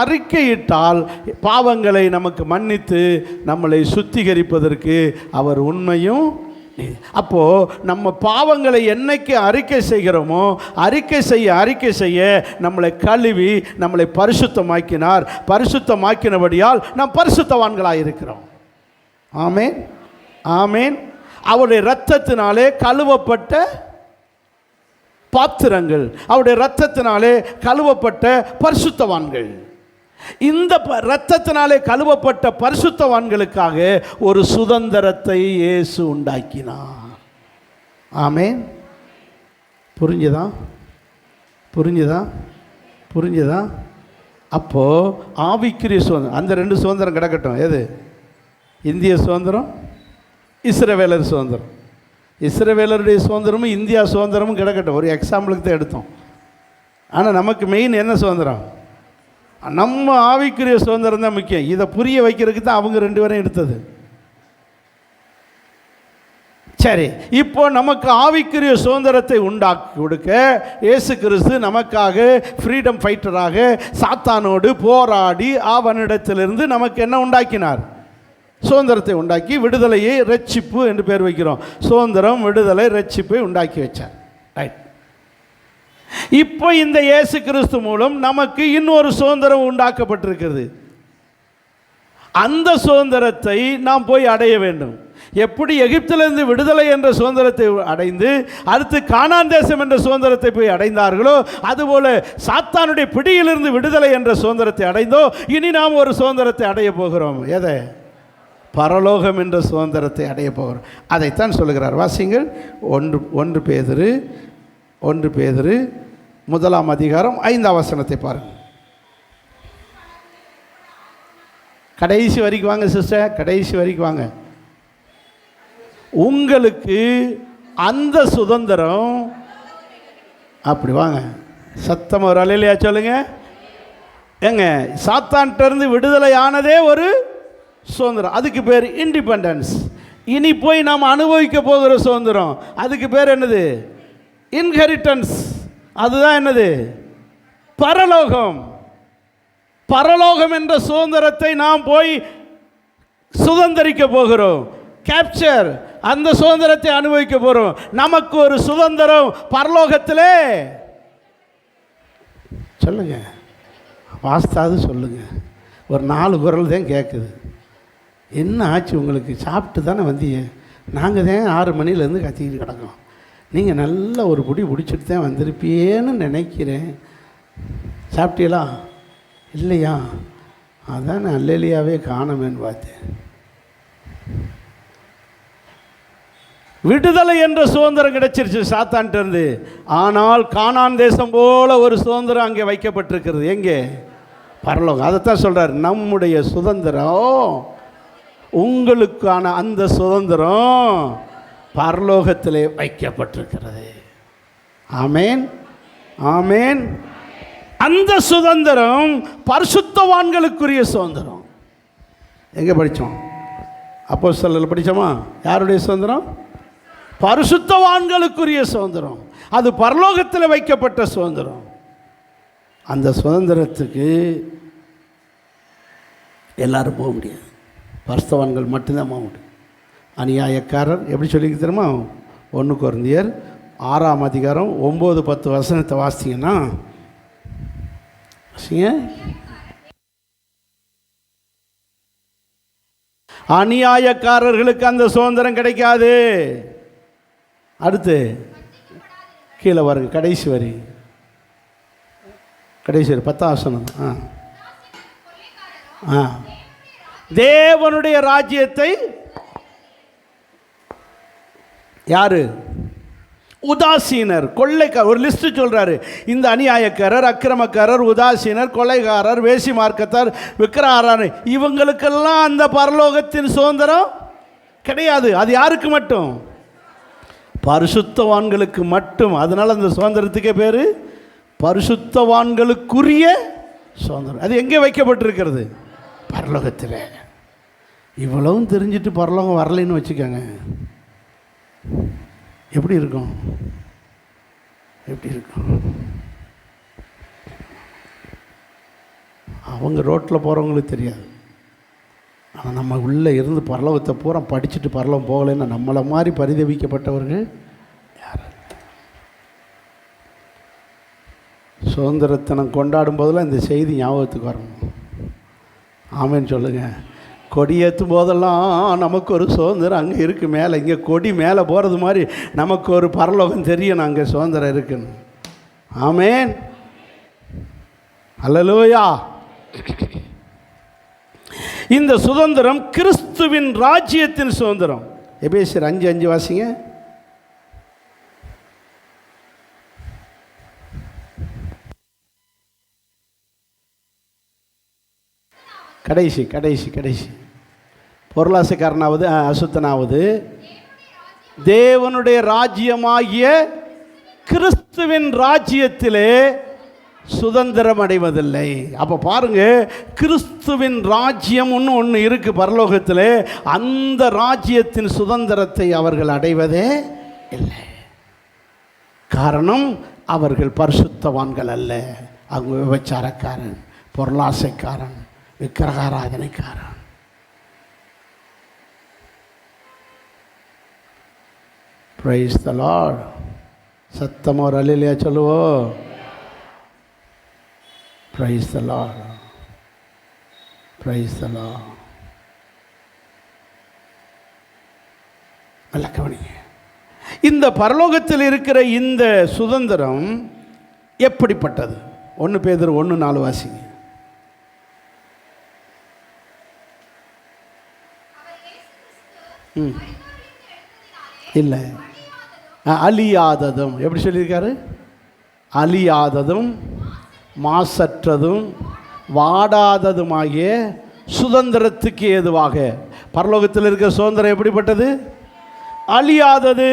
அறிக்கையிட்டால் பாவங்களை நமக்கு மன்னித்து நம்மளை சுத்திகரிப்பதற்கு அவர் உண்மையும். அப்போது நம்ம பாவங்களை என்னைக்கு அறிக்கை செய்கிறோமோ, அறிக்கை செய்ய நம்மளை கழுவி நம்மளை பரிசுத்தமாக்கினார். பரிசுத்தமாக்கினபடியால் நாம் பரிசுத்தவான்களாக இருக்கிறோம். ஆமேன், ஆமேன். அவருடைய இரத்தத்தினாலே கழுவப்பட்ட பாத்திரங்கள், அவருடைய இரத்தத்தினாலே கழுவப்பட்ட பரிசுத்தவான்கள். இந்த இரத்தத்தினாலே கழுவப்பட்ட பரிசுத்தவான்களுக்காக ஒரு சுதந்திரத்தை இயேசு உண்டாக்கினார். ஆமென். புரிஞ்சுதா? அப்போ ஆவிக்குரிய சுதந்திரம், அந்த 2 சுதந்திரம் கிடக்கட்டும். எது? இந்திய சுதந்திரம், இஸ்ரவேலர் சுதந்திரம். இஸ்ரவேலருடைய சுதந்திரமும் இந்தியா சுதந்திரமும் கிடக்கட்டும். ஒரு எக்ஸாம்பிளுக்கு தான் எடுத்தோம். ஆனால் நமக்கு மெயின் என்ன சுதந்திரம்? நம்ம ஆவிக்குரிய சுதந்திரம் தான் முக்கியம். இதை புரிய வைக்கிறதுக்கு தான் அவங்க 2 பேரும் எடுத்தது. சரி, இப்போ நமக்கு ஆவிக்குரிய சுதந்திரத்தை உண்டாக்கி கொடுக்க இயேசு கிறிஸ்து நமக்காக ஃப்ரீடம் ஃபைட்டராக சாத்தானோடு போராடி அவனிடத்திலிருந்து நமக்கு என்ன உண்டாக்கினார்? சுதந்திரத்தை உண்டாக்கி விடுதலையை, ரட்சிப்பு என்று பேர் வைக்கிறோம். சுதந்திரம், விடுதலை, ரட்சிப்பை உண்டாக்கி வச்சார். ரைட். இப்போ இந்த இயேசு கிறிஸ்து மூலம் நமக்கு இன்னொரு சுதந்திரம் உண்டாக்கப்பட்டிருக்கிறது. அந்த சுதந்திரத்தை நாம் போய் அடைய வேண்டும். எப்படி எகிப்திலிருந்து விடுதலை என்ற சுதந்திரத்தை அடைந்து அடுத்து கானான் தேசம் என்ற சுதந்திரத்தை போய் அடைந்தார்களோ, அதுபோல சாத்தானுடைய பிடியிலிருந்து விடுதலை என்ற சுதந்திரத்தை அடைந்தோ, இனி நாம் ஒரு சுதந்திரத்தை அடைய போகிறோம். எதை? பரலோகம் என்ற சுதந்திரத்தை அடைய போகிறோம். அதைத்தான் சொல்லுகிறார். வாசிங்கள். 1 பேதுரு 1 அதிகாரம் 5 வசனத்தை பாருங்கள். கடைசி வரைக்கும் வாங்க சிஸ்டர், கடைசி வரைக்கும் வாங்க. உங்களுக்கு அந்த சுதந்திரம், அப்படி வாங்க சத்தம் ஒரு அலையிலையா சொல்லுங்க. ஏங்க, சாத்தான்கிட்டருந்து விடுதலை ஆனதே ஒரு சுதந்திரம். அதுக்கு பேர் இண்டிபெண்டன்ஸ். இனி போய் நாம் அனுபவிக்க போகிற சுதந்திரம், அதுக்கு பேர் என்னது? இன்ஹெரிட்டன்ஸ். அதுதான் என்னது? பரலோகம். பரலோகம் என்ற சுதந்திரத்தை நாம் போய் சுதந்திரிக்க போகிறோம். கேப்சர், அந்த சுதந்திரத்தை அனுபவிக்க போகிறோம். நமக்கு ஒரு சுதந்திரம் பரலோகத்திலே. சொல்லுங்க, வாஸ்தாது சொல்லுங்க. ஒரு 4 குரல் தான் கேட்குது. என்ன ஆச்சு உங்களுக்கு? சாப்பிட்டு தானே வந்தீங்க. நாங்கள் தான் 6 மணிலேருந்து கத்திக்கிட்டு கிடக்கோம். நீங்கள் நல்ல ஒரு புடி பிடிச்சிட்டு தான் வந்திருப்பியேன்னு நினைக்கிறேன். சாப்பிட்டீங்களா? இல்லையா? அதான் நான் அல்லேலியாவே காணமேன்னு பார்த்தேன். விடுதலை என்ற சுதந்திரம் கிடைச்சிருச்சு சாத்தான்கிட்டருந்து. ஆனால் கானான் தேசம் போல ஒரு சுதந்திரம் அங்கே வைக்கப்பட்டிருக்கிறது. எங்கே? பரலோகம். அதைத்தான் சொல்கிறார், நம்முடைய சுதந்திரம், உங்களுக்கான அந்த சுதந்திரம் பரலோகத்திலே வைக்கப்பட்டிருக்கிறது. ஆமேன், ஆமேன். அந்த சுதந்திரம் பரிசுத்தவான்களுக்குரிய சுதந்திரம். எங்கே படித்தோம்? அப்போஸ்தலர்கள் படித்தோமா? யாருடைய சுதந்திரம்? பரிசுத்தவான்களுக்குரிய சுதந்திரம். அது பரலோகத்தில் வைக்கப்பட்ட சுதந்திரம். அந்த சுதந்திரத்துக்கு எல்லாரும் போக முடியாது, பரிசுத்தவான்கள் மட்டும்தான் போக முடியும். அநியாயக்காரர் எப்படி சொல்லிக்க தெரியுமா? 1 கொரிந்தியர் 6 அதிகாரம் 9-10 வசனத்தை வாசித்தீங்கன்னா, அநியாயக்காரர்களுக்கு அந்த சுதந்திரம் கிடைக்காது. அடுத்து கீழே வருங்க, கடைசி வரி, கடைசி வரி 10 வசனம். தேவனுடைய ராஜ்யத்தை யாரு? உதாசீனர், கொள்ளைக்காரர். ஒரு லிஸ்ட் சொல்றாரு. இந்த அநியாயக்காரர், அக்கிரமக்காரர், உதாசீனர், கொலைகாரர், வேசி மார்க்கத்தார், விக்கிரகாரர், இவங்களுக்கெல்லாம் அந்த பரலோகத்தின் சுதந்திரம் கிடையாது. அது யாருக்கு மட்டும்? பரிசுத்தவான்களுக்கு மட்டும். அதனால அந்த சுதந்திரத்துக்கே பேரு பரிசுத்தவான்களுக்குரிய சுதந்திரம். அது எங்கே வைக்கப்பட்டிருக்கிறது? பரலோகத்தில். இவ்வளவும் தெரிஞ்சிட்டு பரலோகம் வரலைன்னு வச்சுக்கோங்க, எப்படி இருக்கும்? எப்படி இருக்கும்? அவங்க ரோட்டில் போகிறவங்களுக்கு தெரியாது. ஆனால் நம்ம உள்ளே இருந்து பரலோகத்தை பூரா படிச்சுட்டு பரலோகம் போகலைன்னா நம்மளை மாதிரி பரிதவிக்கப்பட்டவர்கள் யார்? சுதந்திரத்தனம் கொண்டாடும் போதெல்லாம் இந்த செய்தி ஞாபகத்துக்கு வரணும். ஆமேன்னு சொல்லுங்கள். கொடியேற்றும் போதெல்லாம் நமக்கு ஒரு சுதந்திரம் அங்கே இருக்குது மேலே. இங்கே கொடி மேலே போகிறது மாதிரி நமக்கு ஒரு பரலோகம் தெரியும், அங்கே சுதந்திரம் இருக்குன்னு. ஆமேன், அல்லேலூயா. இந்த சுதந்திரம் கிறிஸ்துவின் ராஜ்யத்தின் சுதந்திரம். எபேசியர் 5:5 வாசிங்க. கடைசி கடைசி கடைசி பொருளாசைக்காரனாவது அசுத்தனாவது தேவனுடைய ராஜ்யமாகிய கிறிஸ்துவின் ராஜ்யத்திலே சுதந்திரம் அடைவதில்லை. அப்போ பாருங்க, கிறிஸ்துவின் ராஜ்யம் ஒன்று இருக்குது பரலோகத்தில். அந்த ராஜ்யத்தின் சுதந்திரத்தை அவர்கள் அடைவதே இல்லை. காரணம், அவர்கள் பரிசுத்தவான்கள் அல்ல. அவங்க விபச்சாரக்காரன், பொருளாசைக்காரன், விக்கிரகாராதனைக்காரன். Praise the Lord. சத்தமா ஒரு அல்லேலூயா சொல்லுவோம். Praise the Lord, praise the Lord. நல்ல கவனிங்க. இந்த பரலோகத்தில் இருக்கிற இந்த சுதந்திரம் எப்படிப்பட்டது? 1 பேதுரு 1:4 வாசிங்க. இல்லை, அழியாததும். எப்படி சொல்லியிருக்காரு? அழியாததும் மாசற்றதும் வாடாததுமாகிய சுதந்திரத்துக்கு ஏதுவாக. பரலோகத்தில் இருக்கிற சுதந்திரம் எப்படிப்பட்டது? அழியாதது.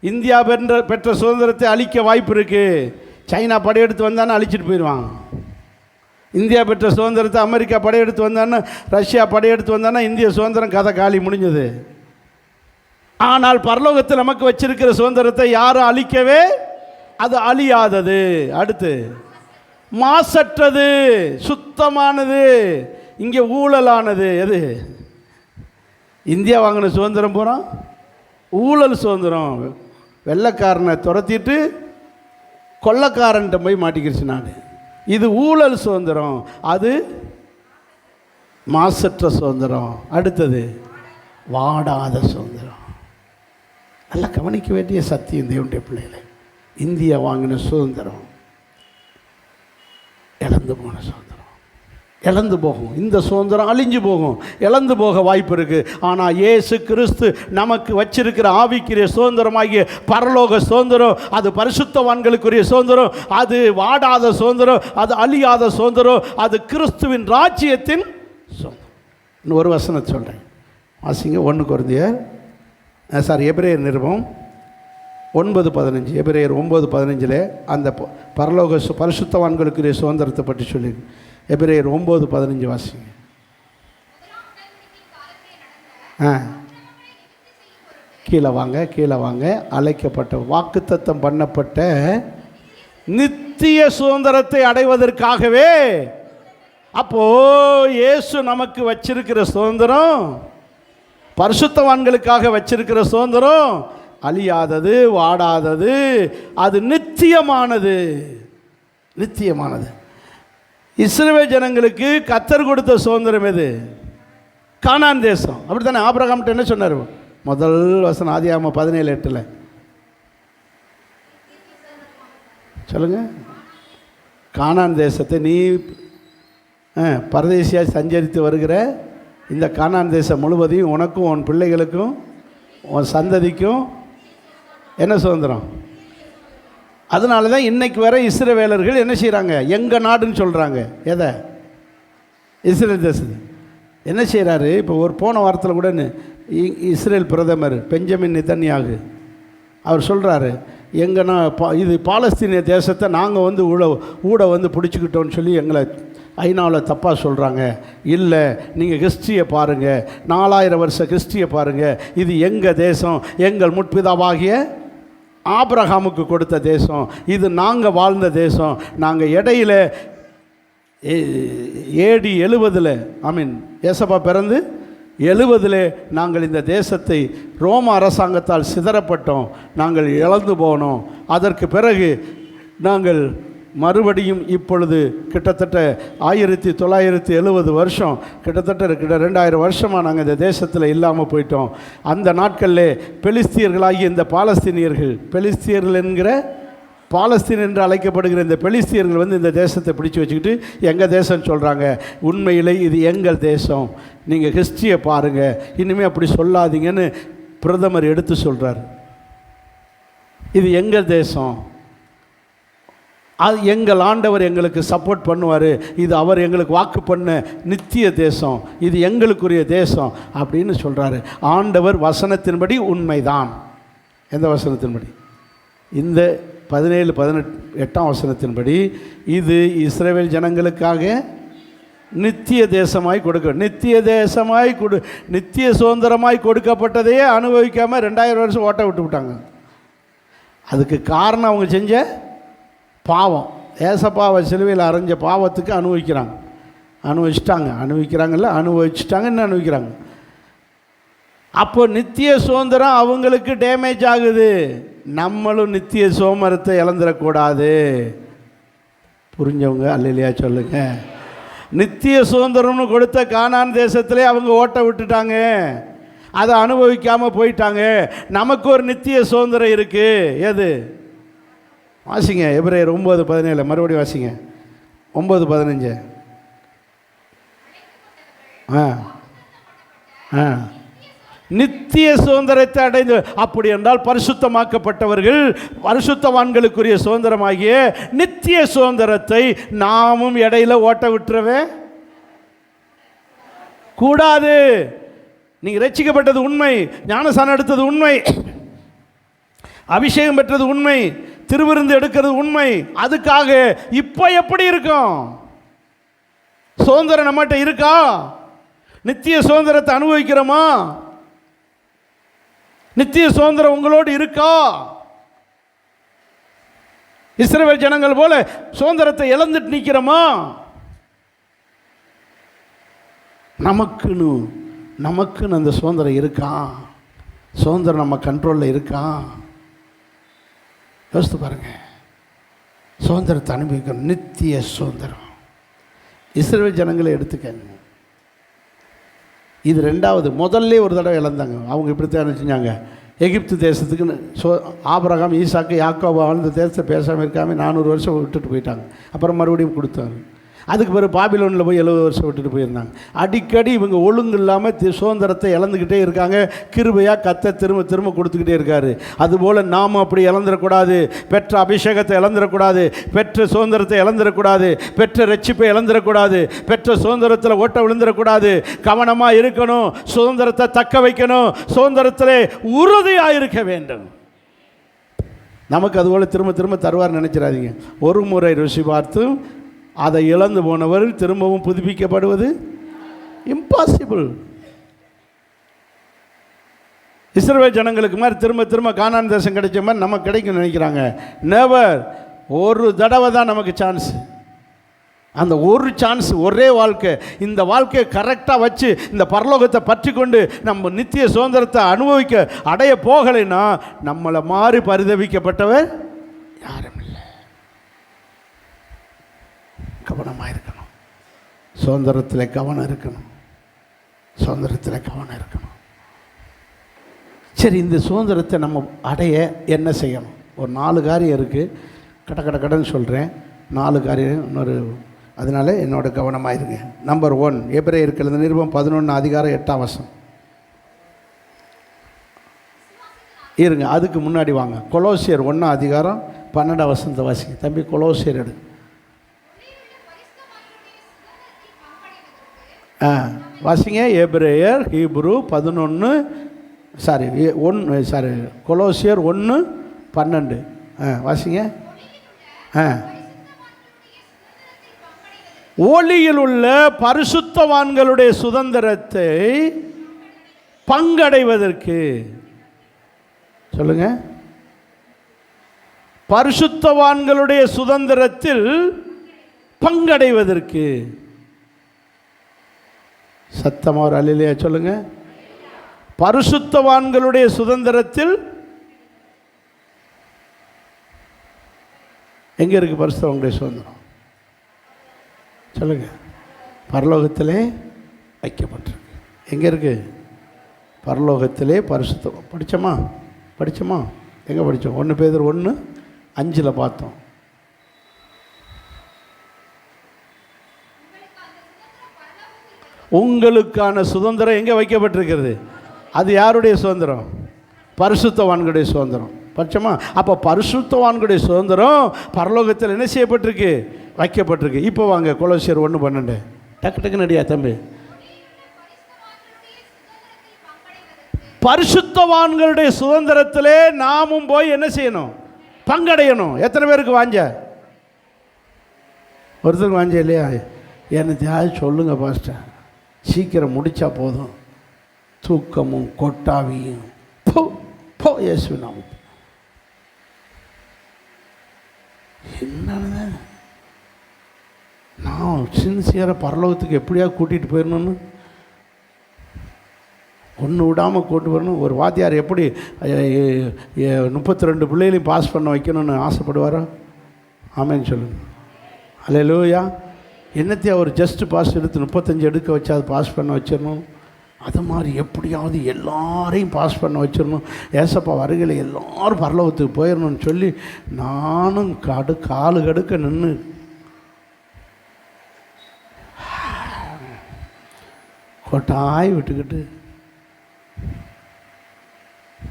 இந்தியா பெற்ற சுதந்திரத்தை அழிக்க வாய்ப்பு இருக்குது. சைனா படையெடுத்து வந்தானே அழிச்சிட்டு போயிடுவாங்க. இந்தியா பெற்ற சுதந்திரத்தை அமெரிக்கா படையெடுத்து வந்தான்னா, ரஷ்யா படையெடுத்து வந்தான்னா இந்திய சுதந்திரம் கதை காலி முடிஞ்சது. ஆனால் பரலோகத்தில் நமக்கு வச்சிருக்கிற சுதந்திரத்தை யாரும் அழிக்கவே, அது அழியாதது. அடுத்து மாசற்றது, சுத்தமானது. இங்கே ஊழலானது. எது? இந்தியா வாங்கின சுதந்திரம் பூரா ஊழல் சுதந்திரம். வெள்ளைக்காரனை துரத்திட்டு கொள்ளைக்காரன்ட்ட போய் மாட்டிக்கிடுச்சு நாடு. இது ஊழல் சுதந்திரம், அது மாசற்ற சுதந்திரம். அடுத்தது வாடாத சுதந்திரம். நல்லா கவனிக்க வேண்டிய சத்தியம் தேவனுடைய பிள்ளைகளை. இந்தியா வாங்கின சுதந்திரம் இழந்து போன சுதந்திரம், இழந்து போகும். இந்த சுதந்திரம் அழிஞ்சு போகும், இழந்து போக வாய்ப்பு இருக்குது. ஆனால் இயேசு கிறிஸ்து நமக்கு வச்சிருக்கிற ஆவிக்குரிய சுதந்திரமாகிய பரலோக சுதந்திரம், அது பரிசுத்தவான்களுக்குரிய சுதந்திரம், அது வாடாத சுதந்திரம், அது அழியாத சுதந்திரம், அது கிறிஸ்துவின் ராஜ்யத்தின் சுதந்திரம். இன்னும் ஒரு வசனத்தை சொல்கிறேன், வாசிங்க. 1 கொரிந்தியர் எபிரேயர் நிருபம் 9:15. எபிரேயர் 9:15 அந்த பரலோக பரிசுத்தவான்களுக்குரிய சுதந்திரத்தை பற்றி சொல்லி. எபிரேயர் 9:15 வாசிங்க. கீழே வாங்க. அழைக்கப்பட்ட, வாக்குத்தத்தம் பண்ணப்பட்ட நித்திய சுதந்திரத்தை அடைவதற்காகவே. அப்போ இயேசு நமக்கு வச்சிருக்கிற சுதந்திரம், பரிசுத்தவான்களுக்காக வச்சிருக்கிற சுதந்திரம் அழியாதது, வாடாதது, அது நித்தியமானது. நித்தியமானது. இஸ்ரவேல் ஜனங்களுக்கு கர்த்தர் கொடுத்த சுதந்திரம் எது? கானான் தேசம். அப்படி தானே? ஆபிரகாம்கிட்ட என்ன சொன்னார்? முதல் வசனம் ஆதியாகமம் 17:8 சொல்லுங்க. கானான் தேசத்தை நீ பரதேசியாக சஞ்சரித்து வருகிற இந்த கானான் தேசம் முழுவதையும் உனக்கும் உன் பிள்ளைகளுக்கும் உன் சந்ததிக்கும் என்ன சுதந்திரம்? அதனால தான் இன்றைக்கு வர இஸ்ரவேலர்கள் என்ன செய்கிறாங்க? எங்கள் நாடுன்னு சொல்கிறாங்க. எதை? இஸ்ரேல் தேசத்து. என்ன செய்கிறாரு? இப்போ ஒரு போன வாரத்தில் கூட இஸ்ரேல் பிரதமர் பெஞ்சமின் நெதன்யாகு அவர் சொல்கிறாரு, இது பாலஸ்தீனிய தேசத்தை நாங்கள் வந்து ஊட பிடிச்சிக்கிட்டோன்னு சொல்லி எங்களை ஐநாவில் தப்பாக சொல்கிறாங்க. இல்லை, நீங்கள் ஹிஸ்ட்ரியை பாருங்கள், 4000 வருஷ ஹிஸ்ட்ரியை பாருங்கள். இது எங்கள் தேசம், எங்கள் முற்பிதாவாகிய ஆபிரகாமுக்கு கொடுத்த தேசம், இது நாங்கள் வாழ்ந்த தேசம். நாங்கள் இடையில AD 70 ஏசப்பா பிறந்து 70 நாங்கள் இந்த தேசத்தை ரோம அரசாங்கத்தால் சிதறப்பட்டோம், நாங்கள் இழந்து போனோம். அதற்கு பிறகு நாங்கள் மறுபடியும் இப்பொழுது கிட்டத்தட்ட 1970 வருஷம், கிட்டத்தட்ட 2000 வருஷமாக நாங்கள் இந்த தேசத்தில் இல்லாமல் போயிட்டோம். அந்த நாட்களில் பெலிஸ்தியர்களாகிய இந்த பாலஸ்தீனியர்கள், பெலிஸ்தியர்கள் என்கிற பாலஸ்தீன் என்று அழைக்கப்படுகிற இந்த பெலிஸ்தியர்கள் வந்து இந்த தேசத்தை பிடிச்சி வச்சுக்கிட்டு எங்கள் தேசம்னு சொல்கிறாங்க. உண்மையிலே இது எங்கள் தேசம், நீங்கள் ஹிஸ்ட்ரியை பாருங்கள், இனிமேல் அப்படி சொல்லாதீங்கன்னு பிரதமர் எடுத்து சொல்கிறார். இது எங்கள் தேசம், அது எங்கள் ஆண்டவர் எங்களுக்கு சப்போர்ட் பண்ணுவார், இது அவர் எங்களுக்கு வாக்கு பண்ண நித்திய தேசம், இது எங்களுக்குரிய தேசம் அப்படின்னு சொல்கிறாரு. ஆண்டவர் வசனத்தின்படி உண்மைதான். எந்த வசனத்தின்படி? இந்த 17-18 வசனத்தின்படி இது இஸ்ரவேல் ஜனங்களுக்காக நித்திய தேசமாய் நித்திய சுதந்திரமாய் கொடுக்கப்பட்டதையே அனுபவிக்காமல் 2000 வருஷம் ஓட்ட விட்டு விட்டாங்க. அதுக்கு காரணம் அவங்க செஞ்ச பாவம். ஏசப்பாவை சிலுவையில் அரைஞ்ச பாவத்துக்கு அனுபவிச்சிட்டாங்க. அப்போ நித்திய சுதந்திரம் அவங்களுக்கு டேமேஜ் ஆகுது. நம்மளும் நித்திய சுதந்திரத்தை இழந்துடக்கூடாது. புரிஞ்சவங்க அல்லையா சொல்லுங்க. நித்திய சுதந்திரம்னு கொடுத்த கானான் தேசத்திலே அவங்க ஓட்ட விட்டுட்டாங்க. அதை அனுபவிக்காமல் போயிட்டாங்க. நமக்கு ஒரு நித்திய சுதந்திரம் இருக்குது. எது? வாசிங்க எபிரேயர் 9:17, மறுபடியும் வாசிங்க 9:15. நித்திய சுதந்திரத்தை அடைந்து, அப்படி என்றால் பரிசுத்தமாக்கப்பட்டவர்கள் பரிசுத்தவான்களுக்குரிய சுதந்திரமாகிய நித்திய சுதந்திரத்தை நாமும் இடையில ஓட்ட விட்டுறவே கூடாது. நீங்க ரட்சிக்கப்பட்டது உண்மை, ஞானஸ்நானம் எடுத்தது உண்மை, அபிஷேகம் பெற்றது உண்மை, திருவிருந்து எடுக்கிறது உண்மை. அதுக்காக இப்ப எப்படி இருக்கும்? சுதந்திரம் நம்மகிட்ட இருக்கா? நித்திய சுதந்திரத்தை அனுபவிக்கிறோமா? நித்திய சுதந்திரம் உங்களோடு இருக்கா? இஸ்ரவேல் ஜனங்கள் போல சுதந்திரத்தை இழந்துட்டு நிற்கிறோமா? நமக்குன்னு அந்த சுதந்திரம் இருக்கா? சுதந்திரம் நம்ம கண்ட்ரோலில் இருக்கா? யோசித்து பாருங்க. சுதந்திரத்தை அனுபவிக்கணும், நித்திய சுதந்திரம். இஸ்ரவேல் ஜனங்களை எடுத்துக்கங்க. இது ரெண்டாவது. முதல்ல ஒரு தடவை இழந்தாங்க. அவங்க இப்படித்தான் செஞ்சாங்க. எகிப்து தேசத்துக்குன்னு ஆபிரகாம், ஈசாக்கு, யாக்கோபு வாழ்ந்த தேசத்தை பேசாமல் இருக்காமல் 400 வருஷம் விட்டுட்டு போயிட்டாங்க. அப்புறம் மறுபடியும் கொடுத்தாங்க. அதுக்கு பிறகு பாபிலோனில் போய் 70 வருஷம் விட்டுட்டு போயிருந்தாங்க. அடிக்கடி இவங்க ஒழுங்கு இல்லாமல் சுதந்திரத்தை இழந்துக்கிட்டே இருக்காங்க. கிருபையாக கத்த திரும்ப திரும்ப கொடுத்துக்கிட்டே இருக்காரு. அதுபோல் நாம் அப்படி இழந்துடக்கூடாது. பெற்ற அபிஷேகத்தை இழந்துடக்கூடாது, பெற்ற சுதந்திரத்தை இழந்துடக்கூடாது, பெற்ற ரட்சிப்பை இழந்துடக்கூடாது, பெற்ற சுதந்திரத்தில் ஓட்ட விழுந்துடக்கூடாது. கவனமாக இருக்கணும். சுதந்திரத்தை தக்க வைக்கணும். சுதந்திரத்திலே உறுதியாக இருக்க வேண்டும். நமக்கு அதுபோல் திரும்ப திரும்ப தருவார் நினைச்சிடாதீங்க. ஒரு முறை ருசி பார்த்து அதை இழந்து போனவர் திரும்பவும் புதுப்பிக்கப்படுவது இம்பாசிபிள். இஸ்ரவேல் ஜனங்களுக்கு மாதிரி திரும்ப திரும்ப கானான் தேசம் கிடைச்ச மாதிரி நமக்கு கிடைக்கும் நினைக்கிறாங்க. நெவர். ஒரு தடவை தான் நமக்கு சான்ஸ். அந்த ஒரு சான்ஸ், ஒரே வாழ்க்கை. இந்த வாழ்க்கையை கரெக்டாக வச்சு இந்த பரலோகத்தை பற்றி கொண்டு நம்ம நித்திய சுதந்திரத்தை அனுபவிக்க அடைய போகலைன்னா நம்மளை மாறி பரிதவிக்கப்பட்டவர் யாரும் இல்லை. கவனமாக இருக்கணும். சுதந்திரத்தில் கவனம் இருக்கணும். சுதந்திரத்தில் கவனம் இருக்கணும். சரி, இந்த சுதந்திரத்தை நம்ம அடைய என்ன செய்யணும்? ஒரு 4 காரியம் இருக்குது. கடன்னு சொல்கிறேன். 4 காரியம் இன்னொரு, அதனால என்னோட கவனமாக இருங்க. நம்பர் 1, எபிரேயருக்கு எழுதின நிருபம் 11:8 இருங்க. அதுக்கு முன்னாடி வாங்க, கொலோசியர் 1:12 வாசிங்க. தம்பி கொலோசியர் எடு. வாசிங்க. எபிரேயர், ஹீப்ரு 11 கொலோசியர் 1:12 வாசிங்க. ஒளியில் உள்ள பரிசுத்தவான்களுடைய சுதந்திரத்தை பங்கடைவதற்கு சொல்லுங்க. பரிசுத்தவான்களுடைய சுதந்திரத்தில் பங்கடைவதற்கு. சத்தமாக ஒரு அல்லேலூயா சொல்லுங்க. பரிசுத்தவான்களுடைய சுதந்திரத்தில் எங்கே இருக்கு பரிசுத்தவான்களுடைய சுதந்திரம்? சொல்லுங்க. பரலோகத்திலே வைக்கப்பட்டிருக்கு. எங்கே இருக்கு? பரலோகத்திலே பரிசுத்தம். படித்தோமா? எங்கே படித்தோம்? 1 பேதுரு 1:5 பார்த்தோம். உங்களுக்கான சுதந்திரம் எங்கே வைக்கப்பட்டிருக்கிறது? அது யாருடைய சுதந்திரம்? பரிசுத்தவான்களுடைய சுதந்திரம். பட்சமா? அப்போ பரிசுத்தவான்களுடைய சுதந்திரம் பரலோகத்தில் என்ன செய்யப்பட்டிருக்கு? வைக்கப்பட்டிருக்கு. இப்போ வாங்க கொலோசியர் 1:12. டக்கு நடியா தம்பி. பரிசுத்தவான்களுடைய சுதந்திரத்திலே நாமும் போய் என்ன செய்யணும்? பங்கடையணும். எத்தனை பேருக்கு வாஞ்ச? ஒருத்தருக்கு வாஞ்ச இல்லையா? எனக்கு சொல்லுங்க பாஸ்டர், சீக்கிரம் முடித்தா போதும். தூக்கமும் கொட்டாவியும் இயேசு நாமம். என்னன்னு நான் சின்சியராக பரலோகத்துக்கு எப்படியா கூட்டிகிட்டு போயிடணும்னு ஒன்று விடாமல் கூட்டு வரணும். ஒரு வாத்தியார் எப்படி 32 பிள்ளைகளையும் பாஸ் பண்ண வைக்கணும்னு ஆசைப்படுவாரோ? ஆமேன்னு சொல்லுங்க. அல்லேலூயா. என்னத்தையும் அவர் ஜஸ்ட் பாஸ் எடுத்து 35 எடுக்க வச்சா அது பாஸ் பண்ண வச்சிடணும். அது மாதிரி எப்படியாவது எல்லாரையும் பாஸ் பண்ண வச்சிடணும், ஏசப்பா வருகையில் எல்லோரும் பரலோகத்துக்கு போயிடணும்னு சொல்லி நானும் காலு கடுக்க நின்று கொட்டாய் விட்டுக்கிட்டு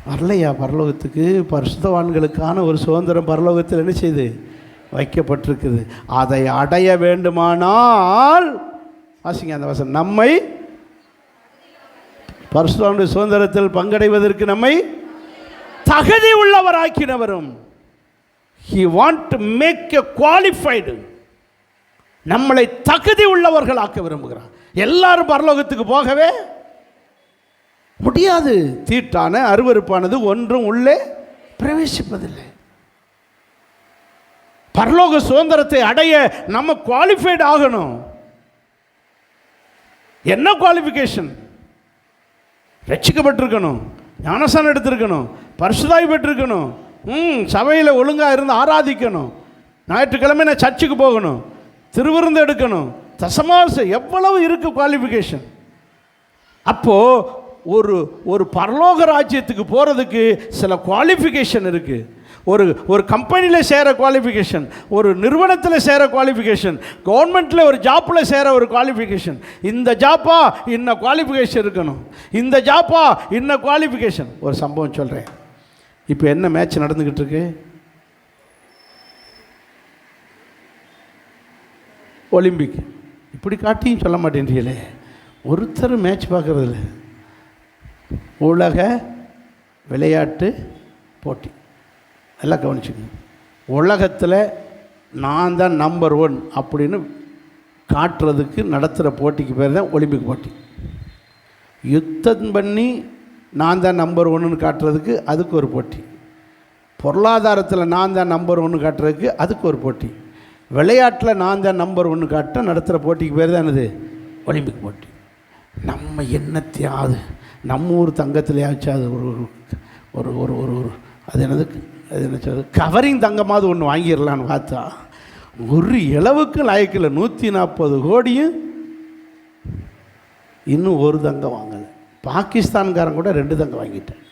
வரலையா பரலோகத்துக்கு. பரிசுத்தவான்களுக்கான ஒரு சுதந்திரம் பரலோகத்தில் என்ன செய்து வைக்கப்பட்டிருக்குது. அதை அடைய வேண்டுமானால் வாசிங்க அந்த வசனம், நம்மை பரிசுத்தவான்களுடைய சுதந்திரத்தில் பங்கடைவதற்கு நம்மை தகுதி உள்ளவராக்கினவரும். He want to make a qualified, நம்மளை தகுதி உள்ளவர்கள் ஆக்க விரும்புகிறார். எல்லாரும் பரலோகத்துக்கு போகவே முடியாது. தீட்டான அருவருப்பானது ஒன்றும் உள்ளே பிரவேசிப்பதில்லை. பரலோக சுதந்திரத்தை அடைய நம்ம குவாலிஃபைடு ஆகணும். என்ன குவாலிஃபிகேஷன்? ரட்சிக்கப்பட்டிருக்கணும், ஞானஸ்நானம் எடுத்திருக்கணும், பரிசுத்தாவி பெற்றிருக்கணும், சபையில் ஒழுங்காக இருந்து ஆராதிக்கணும், ஞாயிற்றுக்கிழமை நான் சர்ச்சுக்கு போகணும், திருவிருந்து எடுக்கணும், தசமாசம், எவ்வளவு இருக்கு குவாலிஃபிகேஷன். அப்போது ஒரு பரலோக ராஜ்யத்துக்கு போகிறதுக்கு சில குவாலிஃபிகேஷன் இருக்குது. ஒரு கம்பெனியில் சேர குவாலிஃபிகேஷன், ஒரு நிறுவனத்தில் சேர குவாலிஃபிகேஷன், கவர்மெண்ட்டில் ஒரு ஜாப்பில் சேர ஒரு குவாலிஃபிகேஷன். இந்த ஜாப்பா இன்ன குவாலிஃபிகேஷன் இருக்கணும், இந்த ஜாப்பா இன்ன குவாலிஃபிகேஷன். ஒரு சம்பவம் சொல்கிறேன். இப்போ என்ன மேட்ச் நடந்துக்கிட்டு இருக்கு? ஒலிம்பிக். இப்படி காட்டியும் சொல்ல மாட்டேன்றீங்களே, ஒருத்தர் மேட்ச் பார்க்குறதில்ல. உலக விளையாட்டு போட்டி எல்லாம் கவனிச்சுக்கணும். உலகத்தில் நான் தான் நம்பர் 1 அப்படின்னு காட்டுறதுக்கு நடத்துகிற போட்டிக்கு பேர் தான் ஒலிம்பிக் போட்டி. யுத்தம் பண்ணி நான் தான் நம்பர் 1ன்னு காட்டுறதுக்கு அதுக்கு ஒரு போட்டி. பொருளாதாரத்தில் நான் தான் நம்பர் 1 காட்டுறதுக்கு அதுக்கு ஒரு போட்டி. விளையாட்டில் நான் தான் நம்பர் 1 காட்ட நடத்துகிற போட்டிக்கு பேர் தான் என்னது? ஒலிம்பிக் போட்டி. நம்ம என்னத்தையாவது நம்ம ஊர் தங்கத்திலேயாச்சும் அது ஒரு ஒரு ஒரு ஒரு அது என்னது, அது என்ன சொல்றது, கவரிங் தங்கமாவது ஒன்று வாங்கிடலான்னு பார்த்தா ஒரு இளவுக்கு லாய்க்கில் 140 கோடியும் இன்னும் ஒரு தங்கம் வாங்கலை. பாகிஸ்தான்காரன் கூட 2 தங்கம் வாங்கிட்டேன்.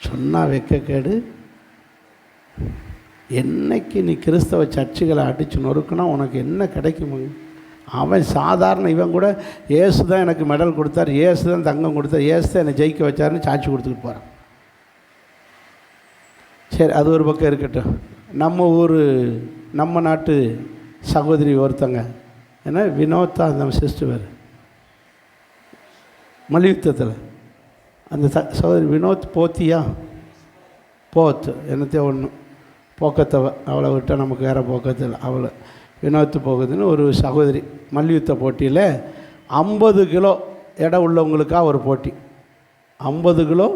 சொன்னால் வெக்கக்கேடு. என்னைக்கு நீ கிறிஸ்தவ சர்ச்சுகளை அடித்து நொறுக்குனா உனக்கு என்ன கிடைக்கும்? அவன் சாதாரண, இவன் கூட ஏசு தான் எனக்கு மெடல் கொடுத்தார், ஏசு தான் தங்கம் கொடுத்தார், ஏசு தான் என்னை ஜெயிக்க வச்சாருன்னு சாட்சி கொடுத்துக்கிட்டு போகிறான். சரி, அது ஒரு பக்கம் இருக்கட்டும். நம்ம நாட்டு சகோதரி ஒருத்தங்க, ஏன்னா வினோத்தா நம்ம சிஸ்டர் வேறு மல்யுத்தத்தில் அந்த சகோதரி வினோத் போத்து என்னத்தையோ ஒன்று போக்கத்தவ, அவளை விட்டால் நமக்கு வேறு போக்கத்தில் அவளை வினோத்து போகுதுன்னு ஒரு சகோதரி மல்யுத்த போட்டியில் 50 கிலோ எடை உள்ளவங்களுக்காக ஒரு போட்டி, 50 கிலோ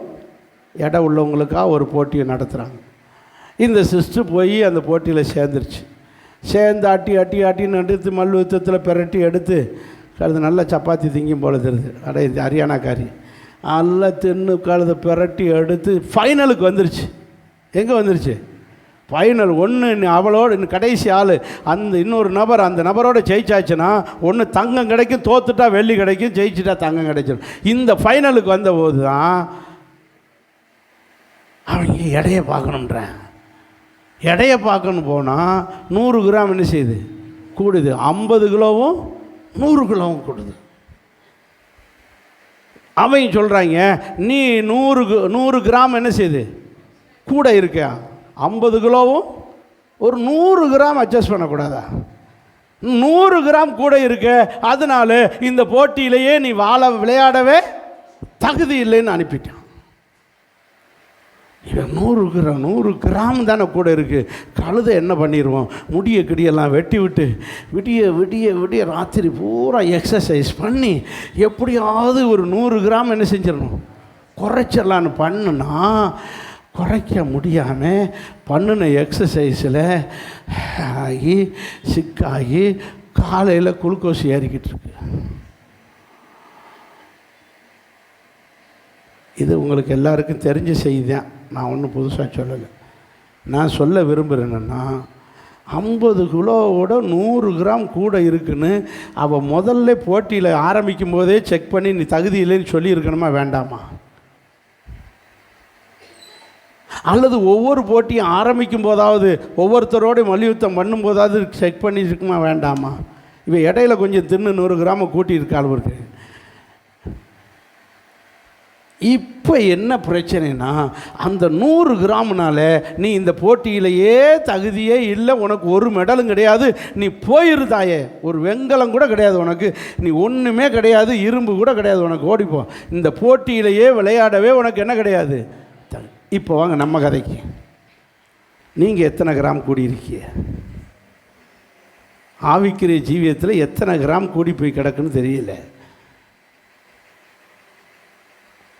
எடை உள்ளவங்களுக்காக ஒரு போட்டியை நடத்துகிறாங்க. இந்த சிஸ்டர் போய் அந்த போட்டியில் சேர்ந்துருச்சு. சேர்ந்து ஆட்டின்னு எடுத்து மல்யுத்தத்தில் பிரட்டி எடுத்து கழுது நல்லா சப்பாத்தி திங்கும் போல தெரியுது. இந்த ஹரியானாக்காரி நல்லா தின்னு கழுதை பிரட்டி எடுத்து ஃபைனலுக்கு வந்துருச்சு. எங்கே வந்துருச்சு? ஃபைனல். ஒன்று அவளோட இன்னும் கடைசி ஆள் அந்த இன்னொரு நபர், அந்த நபரோட ஜெயிச்சாச்சுன்னா ஒன்று தங்கம் கிடைக்கும், தோத்துட்டா வெள்ளி கிடைக்கும், ஜெயிச்சுட்டா தங்கம் கிடைச்சிடும். இந்த ஃபைனலுக்கு வந்தபோது தான் அவங்க எடையை பார்க்கணுன்றேன். எடையை பார்க்கணும் போனால் 100 கிராம் என்ன செய்யுது? கூடுது. 50 கிலோவும் 100 கிலோவும் கூடுது. அவங்க சொல்கிறாங்க, நீ 100 கிராம் என்ன செய்யுது கூட இருக்க, 50 கிலோவும் ஒரு 100 கிராம் அட்ஜஸ்ட் பண்ணக்கூடாதா? 100 கிராம் கூட இருக்கு, அதனால இந்த போட்டியிலேயே நீ விளையாடவே தகுதி இல்லைன்னு அனுப்பிட்டான். இவன் 100 கிராம் தானே கூட இருக்குது. கழுதை என்ன பண்ணிடுவோம், முடிய கிடியெல்லாம் வெட்டி விட்டு விடிய ராத்திரி பூரா எக்ஸசைஸ் பண்ணி எப்படியாவது ஒரு 100 கிராம் என்ன செஞ்சிடணும், குறைச்சிடலான்னு பண்ணுனா குறைக்க முடியாமல் பண்ணின எக்ஸசைஸில் ஆகி சிக்காகி காலையில் குளுக்கோஸ் ஏறிக்கிட்டு இருக்கு. இது உங்களுக்கு எல்லாருக்கும் தெரிஞ்ச செய்தி தான், நான் ஒன்றும் புதுசாக சொல்லலை. நான் சொல்ல விரும்புகிறேன்னா, 50 கிலோவோட 100 கிராம் கூட இருக்குன்னு அவள் முதல்ல போட்டியில் ஆரம்பிக்கும் போதே செக் பண்ணி நீ தகுதி இல்லைன்னு சொல்லியிருக்கணுமா வேண்டாமா? அல்லது ஒவ்வொரு போட்டியும் ஆரம்பிக்கும் போதாவது ஒவ்வொருத்தரோடு மல்யுத்தம் பண்ணும்போதாவது செக் பண்ணியிருக்குமா வேண்டாமா? இவன் இடையில கொஞ்சம் தின்னு 100 கிராமை கூட்டியிருக்காள் இருக்கு. இப்போ என்ன பிரச்சனைனா, அந்த 100 கிராம்னால நீ இந்த போட்டியிலேயே தகுதியே இல்லை, உனக்கு ஒரு மெடலும் கிடையாது, நீ போயிருந்தாயே, ஒரு வெங்கலம் கூட கிடையாது உனக்கு, நீ ஒன்றுமே கிடையாது, இரும்பு கூட கிடையாது உனக்கு, ஓடிப்போ, இந்த போட்டியிலேயே விளையாடவே உனக்கு என்ன கிடையாது. இப்போ வாங்க நம்ம கதைக்கு. நீங்கள் எத்தனை கிராம் கூடியிருக்கீங்க? ஆவிக்கிற ஜீவியத்தில் எத்தனை கிராம் கூடி போய் கிடக்குன்னு தெரியல.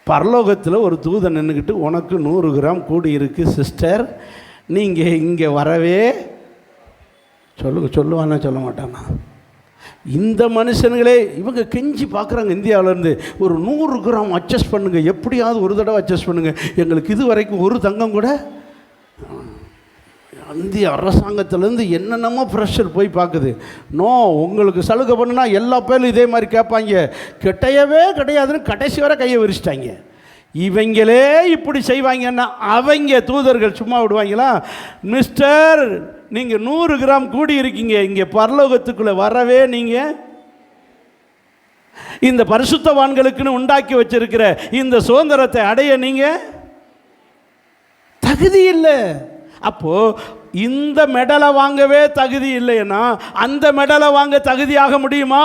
பரலோகத்தில் ஒரு தூதன் நின்றுக்கிட்டு உனக்கு 100 கிராம் கூடி இருக்குது சிஸ்டர், நீங்கள் இங்கே வரவே சொல்லுவானா சொல்ல மாட்டானா? இந்த மனுஷனுங்களே இவங்க கெஞ்சி பார்க்குறாங்க இந்தியாவிலேருந்து, ஒரு 100 கிராம் அட்ஜஸ்ட் பண்ணுங்கள், எப்படியாவது ஒரு தடவை அட்ஜஸ்ட் பண்ணுங்கள், எங்களுக்கு இது வரைக்கும் ஒரு தங்கம் கூட. இந்திய அரசாங்கத்திலேருந்து என்னென்னமோ ப்ரெஷர் போய் பார்க்குது. நோ, உங்களுக்கு சலுகை பண்ணுனா எல்லா பேரும் இதே மாதிரி கேட்பாங்க, கிடையவே கிடையாதுன்னு கடைசி வரை கையை விரிச்சிட்டாங்க. இவங்களே இப்படி செய்வாங்கன்னா அவங்க தூதர்கள் சும்மா விடுவாங்களா? மிஸ்டர், நீங்கள் 100 கிராம் கூடி இருக்கீங்க, இங்கே பரலோகத்துக்குள்ளே வரவே நீங்கள் இந்த பரிசுத்தவான்களுக்குன்னு உண்டாக்கி வச்சிருக்கிற இந்த சுதந்திரத்தை அடைய நீங்கள் தகுதி இல்லை. அப்போ இந்த மெடலை வாங்கவே தகுதி இல்லைன்னா அந்த மெடலை வாங்க தகுதியாக முடியுமா?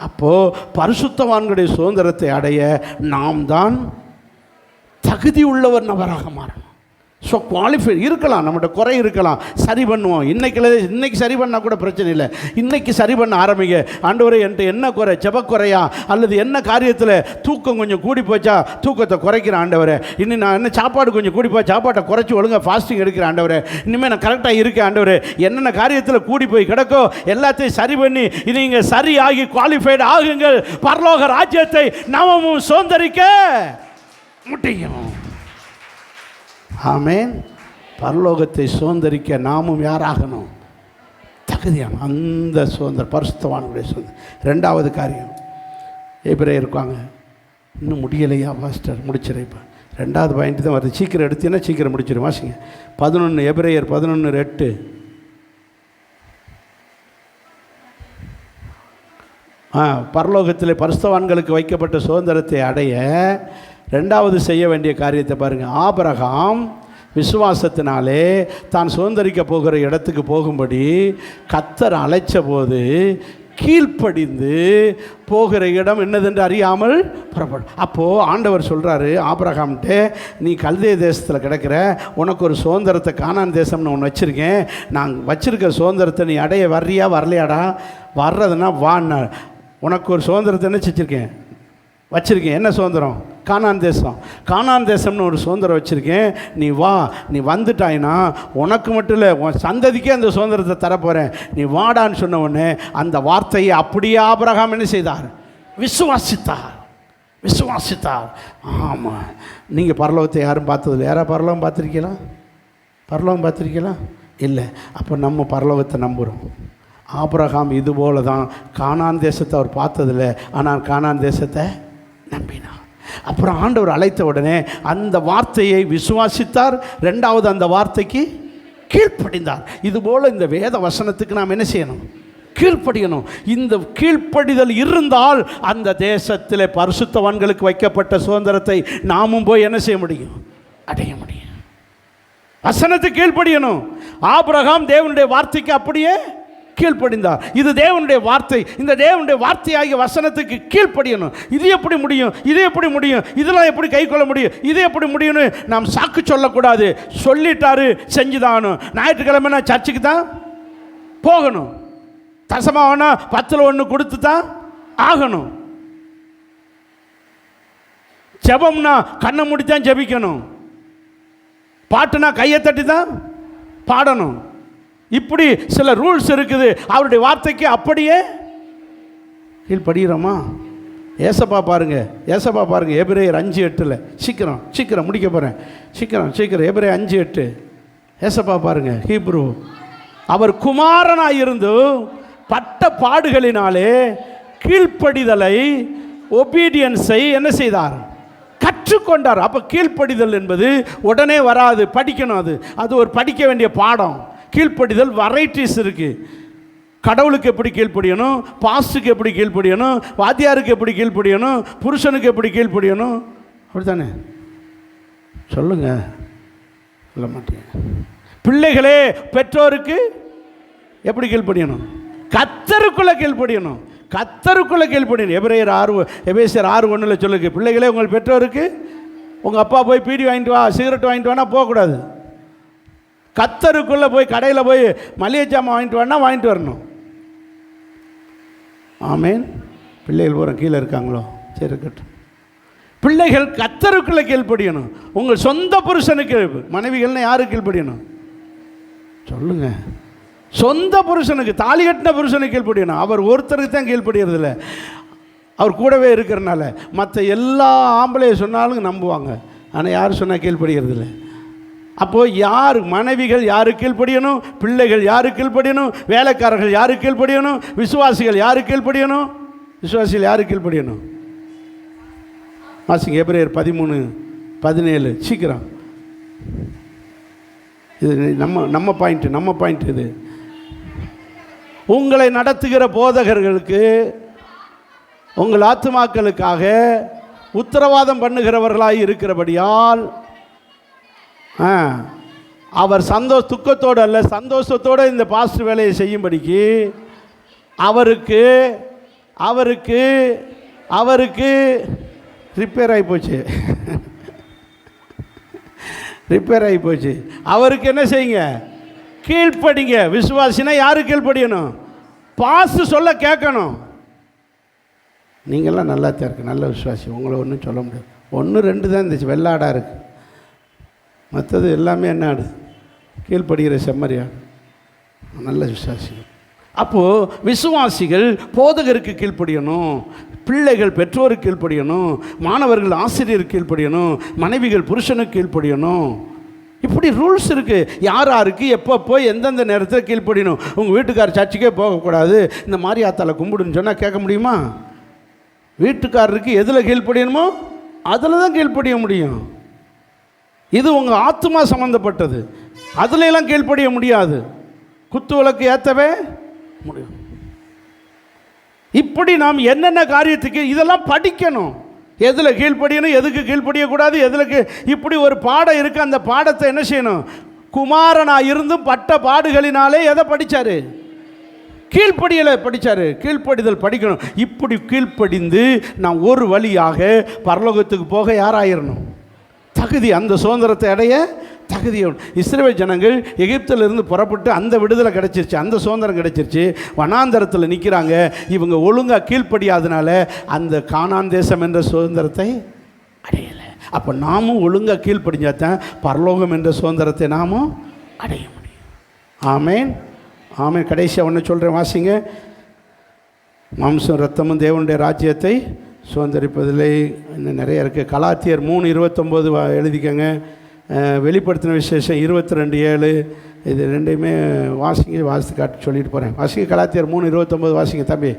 அப்போ பரிசுத்தவான்களுடைய சுதந்திரத்தை அடைய நாம் தான் தகுதி உள்ளவர் நபராக மாறணும். ஸோ குவாலிஃபை இருக்கலாம், நம்மகிட்ட குறை இருக்கலாம், சரி பண்ணுவோம். இன்னைக்கு சரி பண்ணால் கூட பிரச்சனை இல்லை. இன்றைக்கி சரி பண்ண ஆரம்பிங்க. ஆண்டவரே, என்கிட்ட என்ன குறை, ஜெபக்குறையா அல்லது என்ன காரியத்தில் தூக்கம் கொஞ்சம் கூடி போச்சா, தூக்கத்தை குறைக்கிறேன் ஆண்டவரே. இன்னும் நான் என்ன சாப்பாடு கொஞ்சம் கூடி போய் சாப்பாட்டை குறைச்சி ஒழுங்காக ஃபாஸ்டிங் எடுக்கிறேன் ஆண்டவரே. இனிமேல் நான் கரெக்டாக இருக்கேன் ஆண்டவரே. என்னென்ன காரியத்தில் கூடி போய் கிடக்கோ எல்லாத்தையும் சரி பண்ணி நீங்கள் சரியாகி குவாலிஃபைடு ஆகுங்கள். பரலோக ராஜ்யத்தை நாமும் சுதந்திரிக்க முடியும். ஆமென். பரலோகத்தை சுதந்திரிக்க நாமும் யாராகணும்? தகுதியான அந்த சுதந்திர பரிசுத்தவானுடைய சுதந்திரம். 2வது காரியம், எபிரேயர் இருக்காங்க, இன்னும் முடியலையா மாஸ்டர்? முடிச்சிருப்பேன். 2வது பாயிண்ட் தான் வருது, சீக்கிரம் எடுத்தீங்கன்னா சீக்கிரம் முடிச்சிடும். வாசிங்க 11, எபிரேயர் 11:8. பரலோகத்தில் பரிசுத்தவான்களுக்கு வைக்கப்பட்ட சுதந்திரத்தை அடைய 2வது செய்ய வேண்டிய காரியத்தை பாருங்கள். ஆபிரகாம் விசுவாசத்தினாலே தான் சுதந்திரிக்க போகிற இடத்துக்கு போகும்படி கர்த்தர் அழைச்ச போது கீழ்ப்படிந்து போகிற இடம் என்னதென்று அறியாமல் புறப்படும். அப்போது ஆண்டவர் சொல்கிறாரு ஆபிரகாம்கிட்ட, நீ கல்தே தேசத்தில் கிடக்கிற, உனக்கு ஒரு சுதந்திரத்தை கானான் தேசம்னு ஒன்று வச்சுருக்கேன், நான் வச்சுருக்க சுதந்திரத்தை நீ அடைய வர்றியா வரலையாடா? வர்றதுன்னா வான்னா, உனக்கு ஒரு சுதந்திரத்தை என்ன வச்சுருக்கேன். என்ன சுதந்திரம்? கானான் தேசம். கானான் தேசம்னு ஒரு சுதந்திரம் வச்சுருக்கேன், நீ வா. நீ வந்துட்டாயினா உனக்கு மட்டும் இல்லை, உன் சந்ததிக்கே அந்த சுதந்திரத்தை தரப்போகிறேன், நீ வாடான்னு சொன்ன உடனே அந்த வார்த்தையை அப்படியே ஆபிரகாம் என்ன செய்தார்? விசுவாசித்தார். ஆமாம், நீங்கள் பரலோகத்தை யாரும் பார்த்ததில்லை. யாராவது பரலோகம் பார்த்துருக்கீங்களா? இல்லை. அப்போ நம்ம பரலோகத்தை நம்புகிறோம். ஆபிரகாம் இது போல தான் கானான் தேசத்தை அவர் பார்த்ததில்லை, ஆனால் கானான் தேசத்தை நம்பினார். அப்புறம் ஆண்டவர் அழைத்த உடனே அந்த வார்த்தையை விசுவாசித்தார். 2வது அந்த வார்த்தைக்கு கீழ்ப்படிந்தார். இதுபோல் இந்த வேத வசனத்துக்கு நாம் என்ன செய்யணும்? கீழ்ப்படியணும். இந்த கீழ்ப்படிதல் இருந்தால் அந்த தேசத்தில் பரிசுத்தவான்களுக்கு வைக்கப்பட்ட சுதந்திரத்தை நாமும் போய் என்ன செய்ய முடியும்? அடைய முடியும். வசனத்துக்கு கீழ்ப்படியணும். ஆபிரகாம் தேவனுடைய வார்த்தைக்கு அப்படியே கீழ்ப்படிந்தார். இது தேவனுடைய வார்த்தை. இந்த தேவனுடைய வார்த்தையாகிய வசனத்துக்கு கீழ்ப்படியணும். இது எப்படி முடியும்? இதெல்லாம் எப்படி கை கொள்ள முடியும்? இது எப்படி முடியும்னு நாம் சாக்கு சொல்லக்கூடாது. சொல்லிட்டாரு, செஞ்சுதானும். ஞாயிற்றுக்கிழமைனா சர்ச்சுக்கு தான் போகணும். தசமாவனா 10ல் 1 கொடுத்து தான் ஆகணும். ஜெபம்னா கண்ணை முடித்தான் ஜெபிக்கணும். பாட்டுனா கையை தட்டி தான் பாடணும். இப்படி சில ரூல்ஸ் இருக்குது. அவருடைய வார்த்தைக்கு அப்படியே கீழ்ப்படுகிறோமா? ஏசப்பா பாருங்க எபிரேயர் 5:8. சீக்கிரம் முடிக்க போகிறேன். சீக்கிரம் எபிரேயர் 5:8. ஏசப்பா பாருங்க, ஹீப்ரு. அவர் குமாரனாயிருந்து பட்ட பாடுகளினாலே கீழ்ப்படிதலை, ஒபீடியன்ஸை என்ன செய்தார்? கற்றுக்கொண்டார். அப்போ கீழ்ப்படிதல் என்பது உடனே வராது, படிக்கணும். அது ஒரு படிக்க வேண்டிய பாடம். கீழ்ப்படிதல் வெரைட்டிஸ் இருக்குது. கடவுளுக்கு எப்படி கீழ்ப்படியணும், பாஸ்டுக்கு எப்படி கீழ்ப்படியணும், வாத்தியாருக்கு எப்படி கீழ்ப்படியணும், புருஷனுக்கு எப்படி கீழ்ப்படியணும், அப்படி தானே சொல்லுங்க. சொல்ல மாட்டேங்க. பிள்ளைகளே பெற்றோருக்கு எப்படி கீழ்ப்படியணும்? கர்த்தருக்குள்ள கீழ்ப்படியணும். கர்த்தருக்குள்ள கீழ்ப்படியணும். எபேசியர் 6:1 சொல்லுங்க, பிள்ளைகளே உங்கள் பெற்றோருக்கு, உங்கள் அப்பா போய் பீடி வாங்கிட்டு வா, சிகரெட் வாங்கிட்டு வானா போகக்கூடாது. கர்த்தருக்குள்ளே போய் கடையில் போய் மளிகை ஜாமான் வாங்கிட்டு வானா வாங்கிட்டு வரணும். ஆமேன். பிள்ளைகள் பூரா கீழே இருக்காங்களோ? சரி, இருக்கட்டும். பிள்ளைகள் கர்த்தருக்குள்ளே கீழ்ப்படியணும். உங்கள் சொந்த புருஷனுக்கு, மனைவிகள்னா யாருக்கு கீழ்ப்படியணும் சொல்லுங்க? சொந்த புருஷனுக்கு, தாலி கட்டின புருஷனுக்கு கீழ்ப்படியணும். அவர் ஒருத்தருக்கு தான் கீழ்ப்படியறதில்ல, அவர் கூடவே இருக்கிறனால. மற்ற எல்லா ஆம்பளையும் சொன்னாலும் நம்புவாங்க, ஆனால் யார் சொன்னால் கீழ்ப்படியறதில்ல. அப்போது யார் மனைவிகள் யாருக்கு கீழ்ப்படியணும், பிள்ளைகள் யாருக்கு கீழ்ப்படியணும், வேலைக்காரர்கள் யாருக்கு கீழ்ப்படியணும், விசுவாசிகள் யாருக்கு கீழ்ப்படியணும்? விசுவாசிகள் யாருக்கு கீழ்ப்படியணும்? வாசிங்க எபிரேயர் 13:17. சீக்கிரம். இது நம்ம பாயிண்ட் இது. உங்களை நடத்துகிற போதகர்களுக்கு உங்கள் ஆத்துமாக்களுக்காக உத்தரவாதம் பண்ணுகிறவர்களாய் இருக்கிறபடியால் அவர் துக்கத்தோடு அல்ல, சந்தோஷத்தோடு இந்த பாஸ்டர் வேலையை செய்யும்படிக்கு அவருக்கு ரிப்பேர் ஆகி போச்சு. அவருக்கு என்ன செய்யுங்க? கீழ்ப்படிங்க. விசுவாசினா யாரு கீழ்ப்படியணும்? பாஸ்டர் சொல்ல கேட்கணும். நீங்கள்லாம் நல்லா தான் இருக்கு, நல்ல விசுவாசி, உங்களை ஒன்றும் சொல்ல முடியாது. 1-2 தான் இருந்துச்சு வெள்ளாடாக இருக்குது, மற்றது எல்லாமே என்ன ஆடு? கீழ்ப்படுகிற செம்மறியாடு. நல்ல விசுவாசி. அப்போது விசுவாசிகள் போதகருக்கு கீழ்ப்படியணும், பிள்ளைகள் பெற்றோருக்கு கீழ்ப்படியணும், மாணவர்கள் ஆசிரியருக்கு கீழ்ப்படியணும், மனைவிகள் புருஷனுக்கு கீழ்ப்படியணும். இப்படி ரூல்ஸ் இருக்குது. யாருக்கு எப்போ எந்தெந்த நேரத்தில் கீழ்ப்படியணும். உங்கள் வீட்டுக்காரர் சர்ச்சுக்கே போகக்கூடாது, இந்த மாதிரி ஆத்தால கும்பிடுன்னு சொன்னால் கேட்க முடியுமா? வீட்டுக்காரருக்கு எதில் கீழ்ப்படியணுமோ அதில் தான் கீழ்ப்படிய முடியும். இது உங்கள் ஆத்மா சம்மந்தப்பட்டது, அதுலெல்லாம் கீழ்ப்படிய முடியாது. குத்து விளக்கு ஏற்றவே முடியும். இப்படி நாம் என்னென்ன காரியத்துக்கு இதெல்லாம் படிக்கணும். எதில் கீழ்ப்படியணும், எதுக்கு கீழ்ப்படியக்கூடாது, இப்படி ஒரு பாடம் இருக்குது. அந்த பாடத்தை என்ன செய்யணும்? குமாரனாக இருந்தும் பட்ட பாடுகளினாலே எதை படித்தார்? கீழ்ப்படியலை படித்தார். கீழ்ப்படிதல் படிக்கணும். இப்படி கீழ்ப்படிந்து நாம் ஒரு வழியாக பரலோகத்துக்கு போக யாராயிரணும்? தகுதி, அந்த சுதந்திரத்தை அடைய தகுதி. இஸ்ரவேல் ஜனங்கள் எகிப்திலிருந்து புறப்பட்டு அந்த விடுதலை கிடச்சிருச்சு, அந்த சுதந்திரம் கிடச்சிருச்சு. வனாந்தரத்தில் நிற்கிறாங்க. இவங்க ஒழுங்காக கீழ்ப்படியாதனால அந்த கானான் தேசம் என்ற சுதந்திரத்தை அடையலை. அப்போ நாமும் ஒழுங்காக கீழ்ப்படிஞ்சாதான் பரலோகம் என்ற சுதந்திரத்தை நாமும் அடைய முடியும். ஆமேன், ஆமேன். கடைசியாக ஒன்று சொல்கிறேன், வாசிங்க. மாம்சம் ரத்தமும் தேவனுடைய ராஜ்யத்தை சுதந்திரிப்பதில்லை. இன்னும் நிறைய இருக்குது. கலாத்தியர் 3:29 எழுதிக்கங்க. வெளிப்படுத்தின விசேஷம் 22:7. இது ரெண்டையுமே வாசித்து காட்டி சொல்லிட்டு போகிறேன். வாசிங்க. கலாத்தியர் 3:29 வாசிங்க தம்பி.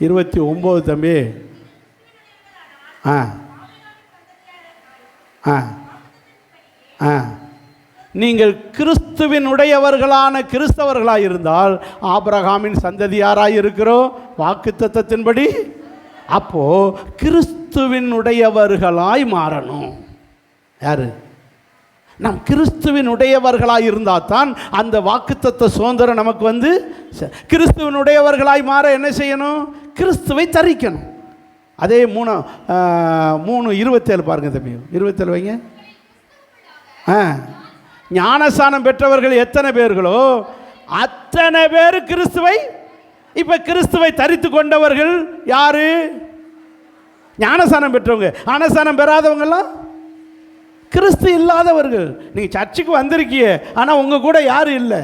29 தம்பி. நீங்கள் கிறிஸ்துவின் உடையவர்களான கிறிஸ்தவர்களாக இருந்தால் ஆபிரகாமின் சந்ததியாராக இருக்கிறோம் வாக்குத்தத்தத்தின்படி. அப்போது கிறிஸ்துவின் உடையவர்களாய் மாறணும். யார்? நாம் கிறிஸ்துவின் உடையவர்களாக இருந்தால் தான் அந்த வாக்குத்தத்த சுதந்திரம் நமக்கு கிறிஸ்துவின் உடையவர்களாய் மாற என்ன செய்யணும்? கிறிஸ்துவை தரிக்கணும். அதே 3:27 பாருங்க தம்பி. 27 வைங்க. ஞானஸ்நானம் பெற்றவர்கள் எத்தனை பேர்களோ அத்தனை பேர் கிறிஸ்துவை. இப்போ கிறிஸ்துவை தரித்து கொண்டவர்கள் யாரு? ஞானஸ்நானம் பெற்றவங்க. ஞானஸ்நானம் பெறாதவங்கெல்லாம் கிறிஸ்து இல்லாதவர்கள். நீங்கள் சர்ச்சுக்கு வந்திருக்கிய, ஆனால் உங்கள் கூட யாரும் இல்லை.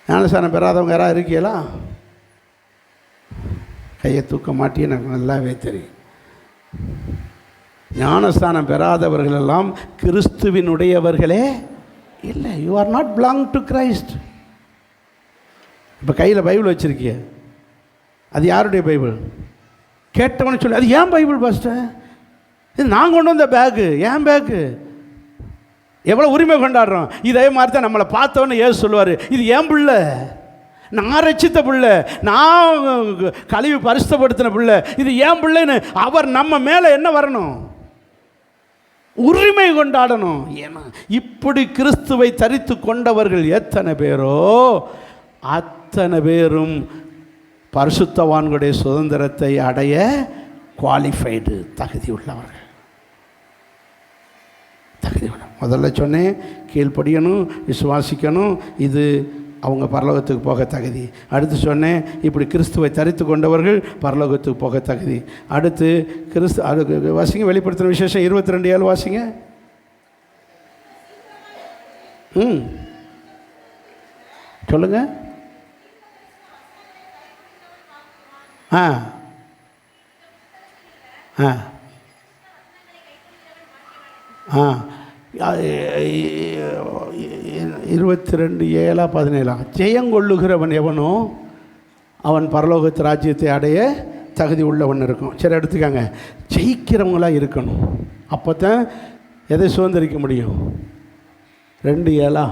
ஞானஸ்நானம் பெறாதவங்க யாராவது இருக்கீங்களா? கையை தூக்க மாட்டே, எனக்கு நல்லாவே தெரியும். ஞானஸ்தானம் பெறாதவர்களெல்லாம் கிறிஸ்துவினுடையவர்களே இல்லை, you are not belong to Christ. இப்போ கையில் பைபிள் வச்சுருக்கிய, அது யாருடைய பைபிள்? கேட்டவனு சொல்லி, அது ஏன் பைபிள் பாஸ்டர்? இது நான் கொண்டு வந்த பேக்கு, ஏன் பேக்கு? எவ்வளோ உரிமை கொண்டாடுறோம். இதே மாதிரி தான் நம்மளை பார்த்தவொன்னே ஏசு சொல்லுவார், இது ஏன் பிள்ளை, நான் ரட்சித்த பிள்ளை, நான் கழுவி பரிசுத்தப்படுத்தின பிள்ளை, இது ஏன் பிள்ளைன்னு அவர் நம்ம மேலே என்ன வரணும்? உரிமை கொண்டாடணும். ஏன்னா இப்படி கிறிஸ்துவை தரித்து கொண்டவர்கள் எத்தனை பேரோ அத்தனை பேரும் பரிசுத்தவான்களுடைய சுதந்திரத்தை அடைய குவாலிஃபைடு, தகுதி உள்ளவர்கள். தகுதி உள்ள முதல்ல சொன்னேன், கீழ்ப்படியணும், விசுவாசிக்கணும், இது அவங்க பரலோகத்துக்கு போக தகுதி. அடுத்து சொன்னேன், இப்படி கிறிஸ்துவை தரித்து கொண்டவர்கள் பரலோகத்துக்கு போக தகுதி. அடுத்து கிறிஸ்து, அது வாசிங்க, வெளிப்படுத்தின விசேஷம் 22:7 வாசிங்க. சொல்லுங்க. ஆ ஆ ஆ 22:7-17 ஜெயங்கொள்ளுகிறவன் எவனோ அவன் பரலோகத்து ராஜ்யத்தை அடைய தகுதி உள்ளவன் இருக்கும். சரி, எடுத்துக்காங்க, ஜெயிக்கிறவங்களாக இருக்கணும். அப்போ தான் எதை சுதந்திரிக்க முடியும்? 2:7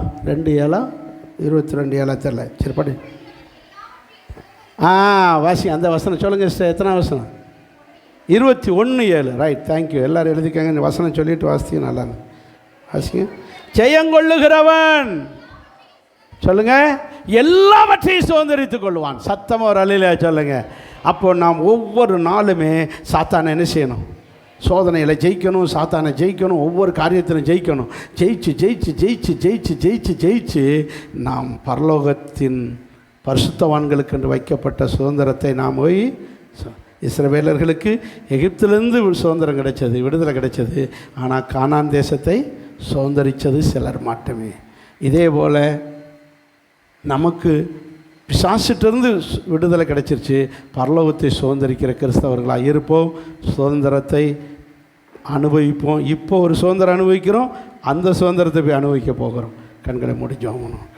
22:7 தெரியல. சரி படி. வாசி அந்த வசனம் சொல்லுங்கள் சிஸ்டர். எத்தனை வசனம்? 21:7. Right, thank you. எல்லோரும் எழுதிக்காங்க. இந்த வசனம் சொல்லிவிட்டு வாசிங்க. நல்லா வாசிங்க. ஜெயங்கொள்ளுகிறவன் சொல்லுங்க, எல்லாவற்றையும் சுதந்திரித்துக் கொள்வான். சத்தமாக ஒரு அலையில சொல்லுங்க. அப்போ நாம் ஒவ்வொரு நாளுமே சாத்தானை என்ன செய்யணும்? சோதனையில் ஜெயிக்கணும், சாத்தானை ஜெயிக்கணும், ஒவ்வொரு காரியத்திலும் ஜெயிக்கணும். ஜெயிச்சு ஜெயிச்சு ஜெயிச்சு ஜெயிச்சு ஜெயிச்சு ஜெயிச்சு நாம் பரலோகத்தின் பரிசுத்தவான்களுக்கு என்று வைக்கப்பட்ட சுதந்திரத்தை நாம் போய், இஸ்ரவேலர்களுக்கு எகிப்திலிருந்து சுதந்திரம் கிடைச்சது, விடுதலை கிடைச்சது. ஆனால் கானான் தேசத்தை சுதந்திரித்தது சிலர் மட்டுமே. இதே போல் நமக்கு பிசாசிட்டிருந்து விடுதலை கிடைச்சிருச்சு. பரலோகத்தை சுதந்திரிக்கிற கிறிஸ்தவர்களாக இருப்போம், சுதந்திரத்தை அனுபவிப்போம். இப்போ ஒரு சுதந்திரம் அனுபவிக்கிறோம், அந்த சுதந்திரத்தை போய் அனுபவிக்க போகிறோம். கண்களை மூடி ஜெபம் பண்ணுவோம்.